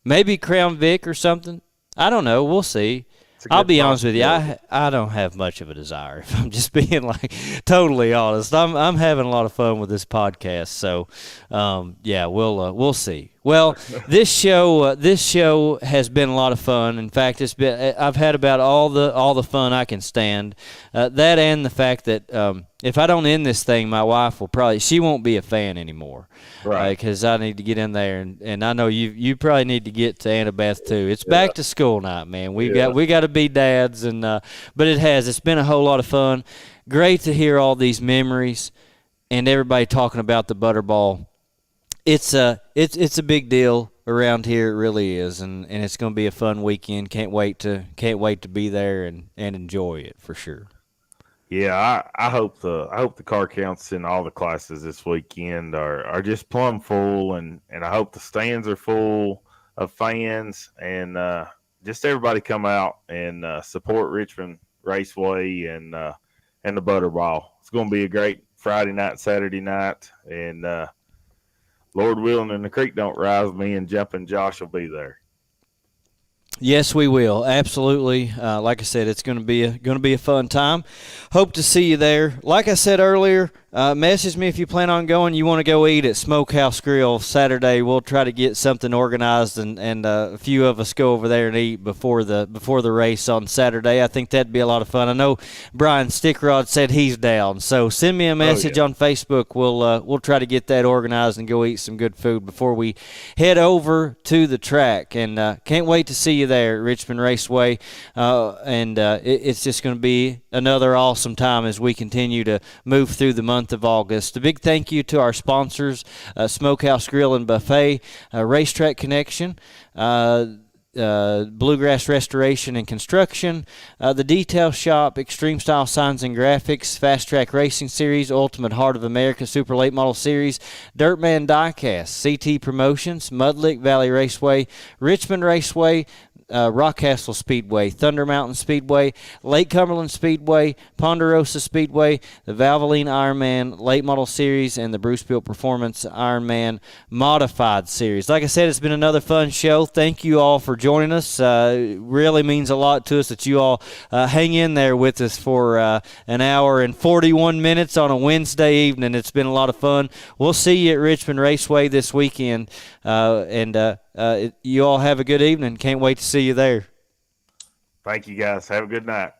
Maybe Crown Vic or something. I don't know. We'll see. I'll be honest with you. I don't have much of a desire. If I'm just being like totally honest, I'm having a lot of fun with this podcast. So, we'll see. Well, this show has been a lot of fun. In fact, I've had about all the fun I can stand. That and the fact that if I don't end this thing, my wife she won't be a fan anymore. Right. Because I need to get in there, and I know you probably need to get to Annabeth too. It's back to school night, man. We got to be dads, and but it's been a whole lot of fun. Great to hear all these memories, and everybody talking about the Butterball. It's a big deal around here. It really is, and it's going to be a fun weekend. Can't wait to be there and enjoy it for sure. Yeah, I hope the car counts in all the classes this weekend are just plumb full, and I hope the stands are full of fans, and just everybody come out and support Richmond Raceway and the Butterball. It's going to be a great Friday night, Saturday night, and Lord willing, and the creek don't rise, me and Jumpin' Josh will be there. Yes, we will. Absolutely. Like I said, it's going to be a fun time. Hope to see you there. Like I said earlier, message me if you plan on going. You want to go eat at Smokehouse Grill Saturday. We'll try to get something organized, and a few of us go over there and eat before the race on Saturday. I think that'd be a lot of fun. I know Brian Stickrod said he's down, so send me a message on Facebook. We'll try to get that organized and go eat some good food before we head over to the track. And can't wait to see you there at Richmond Raceway, and it's just going to be another awesome time as we continue to move through the month of August. A big thank you to our sponsors, Smokehouse Grill and Buffet, Racetrack Connection, Bluegrass Restoration and Construction, the Detail Shop, Extreme Style Signs and Graphics, Fast Track Racing Series, Ultimate Heart of America Super Late Model Series, Dirtman Diecast, CT Promotions, Mudlick Valley Raceway, Richmond Raceway, Rockcastle Speedway, Thunder Mountain Speedway, Lake Cumberland Speedway, Ponderosa Speedway, the Valvoline Ironman Late Model Series, and the Bruce Built Performance Ironman Modified Series. Like I said, it's been another fun show. Thank you all for joining us. It really means a lot to us that you all hang in there with us for an hour and 41 minutes on a Wednesday evening. It's been a lot of fun. We'll see you at Richmond Raceway this weekend, and you all have a good evening. Can't wait to see you there. Thank you, guys. Have a good night.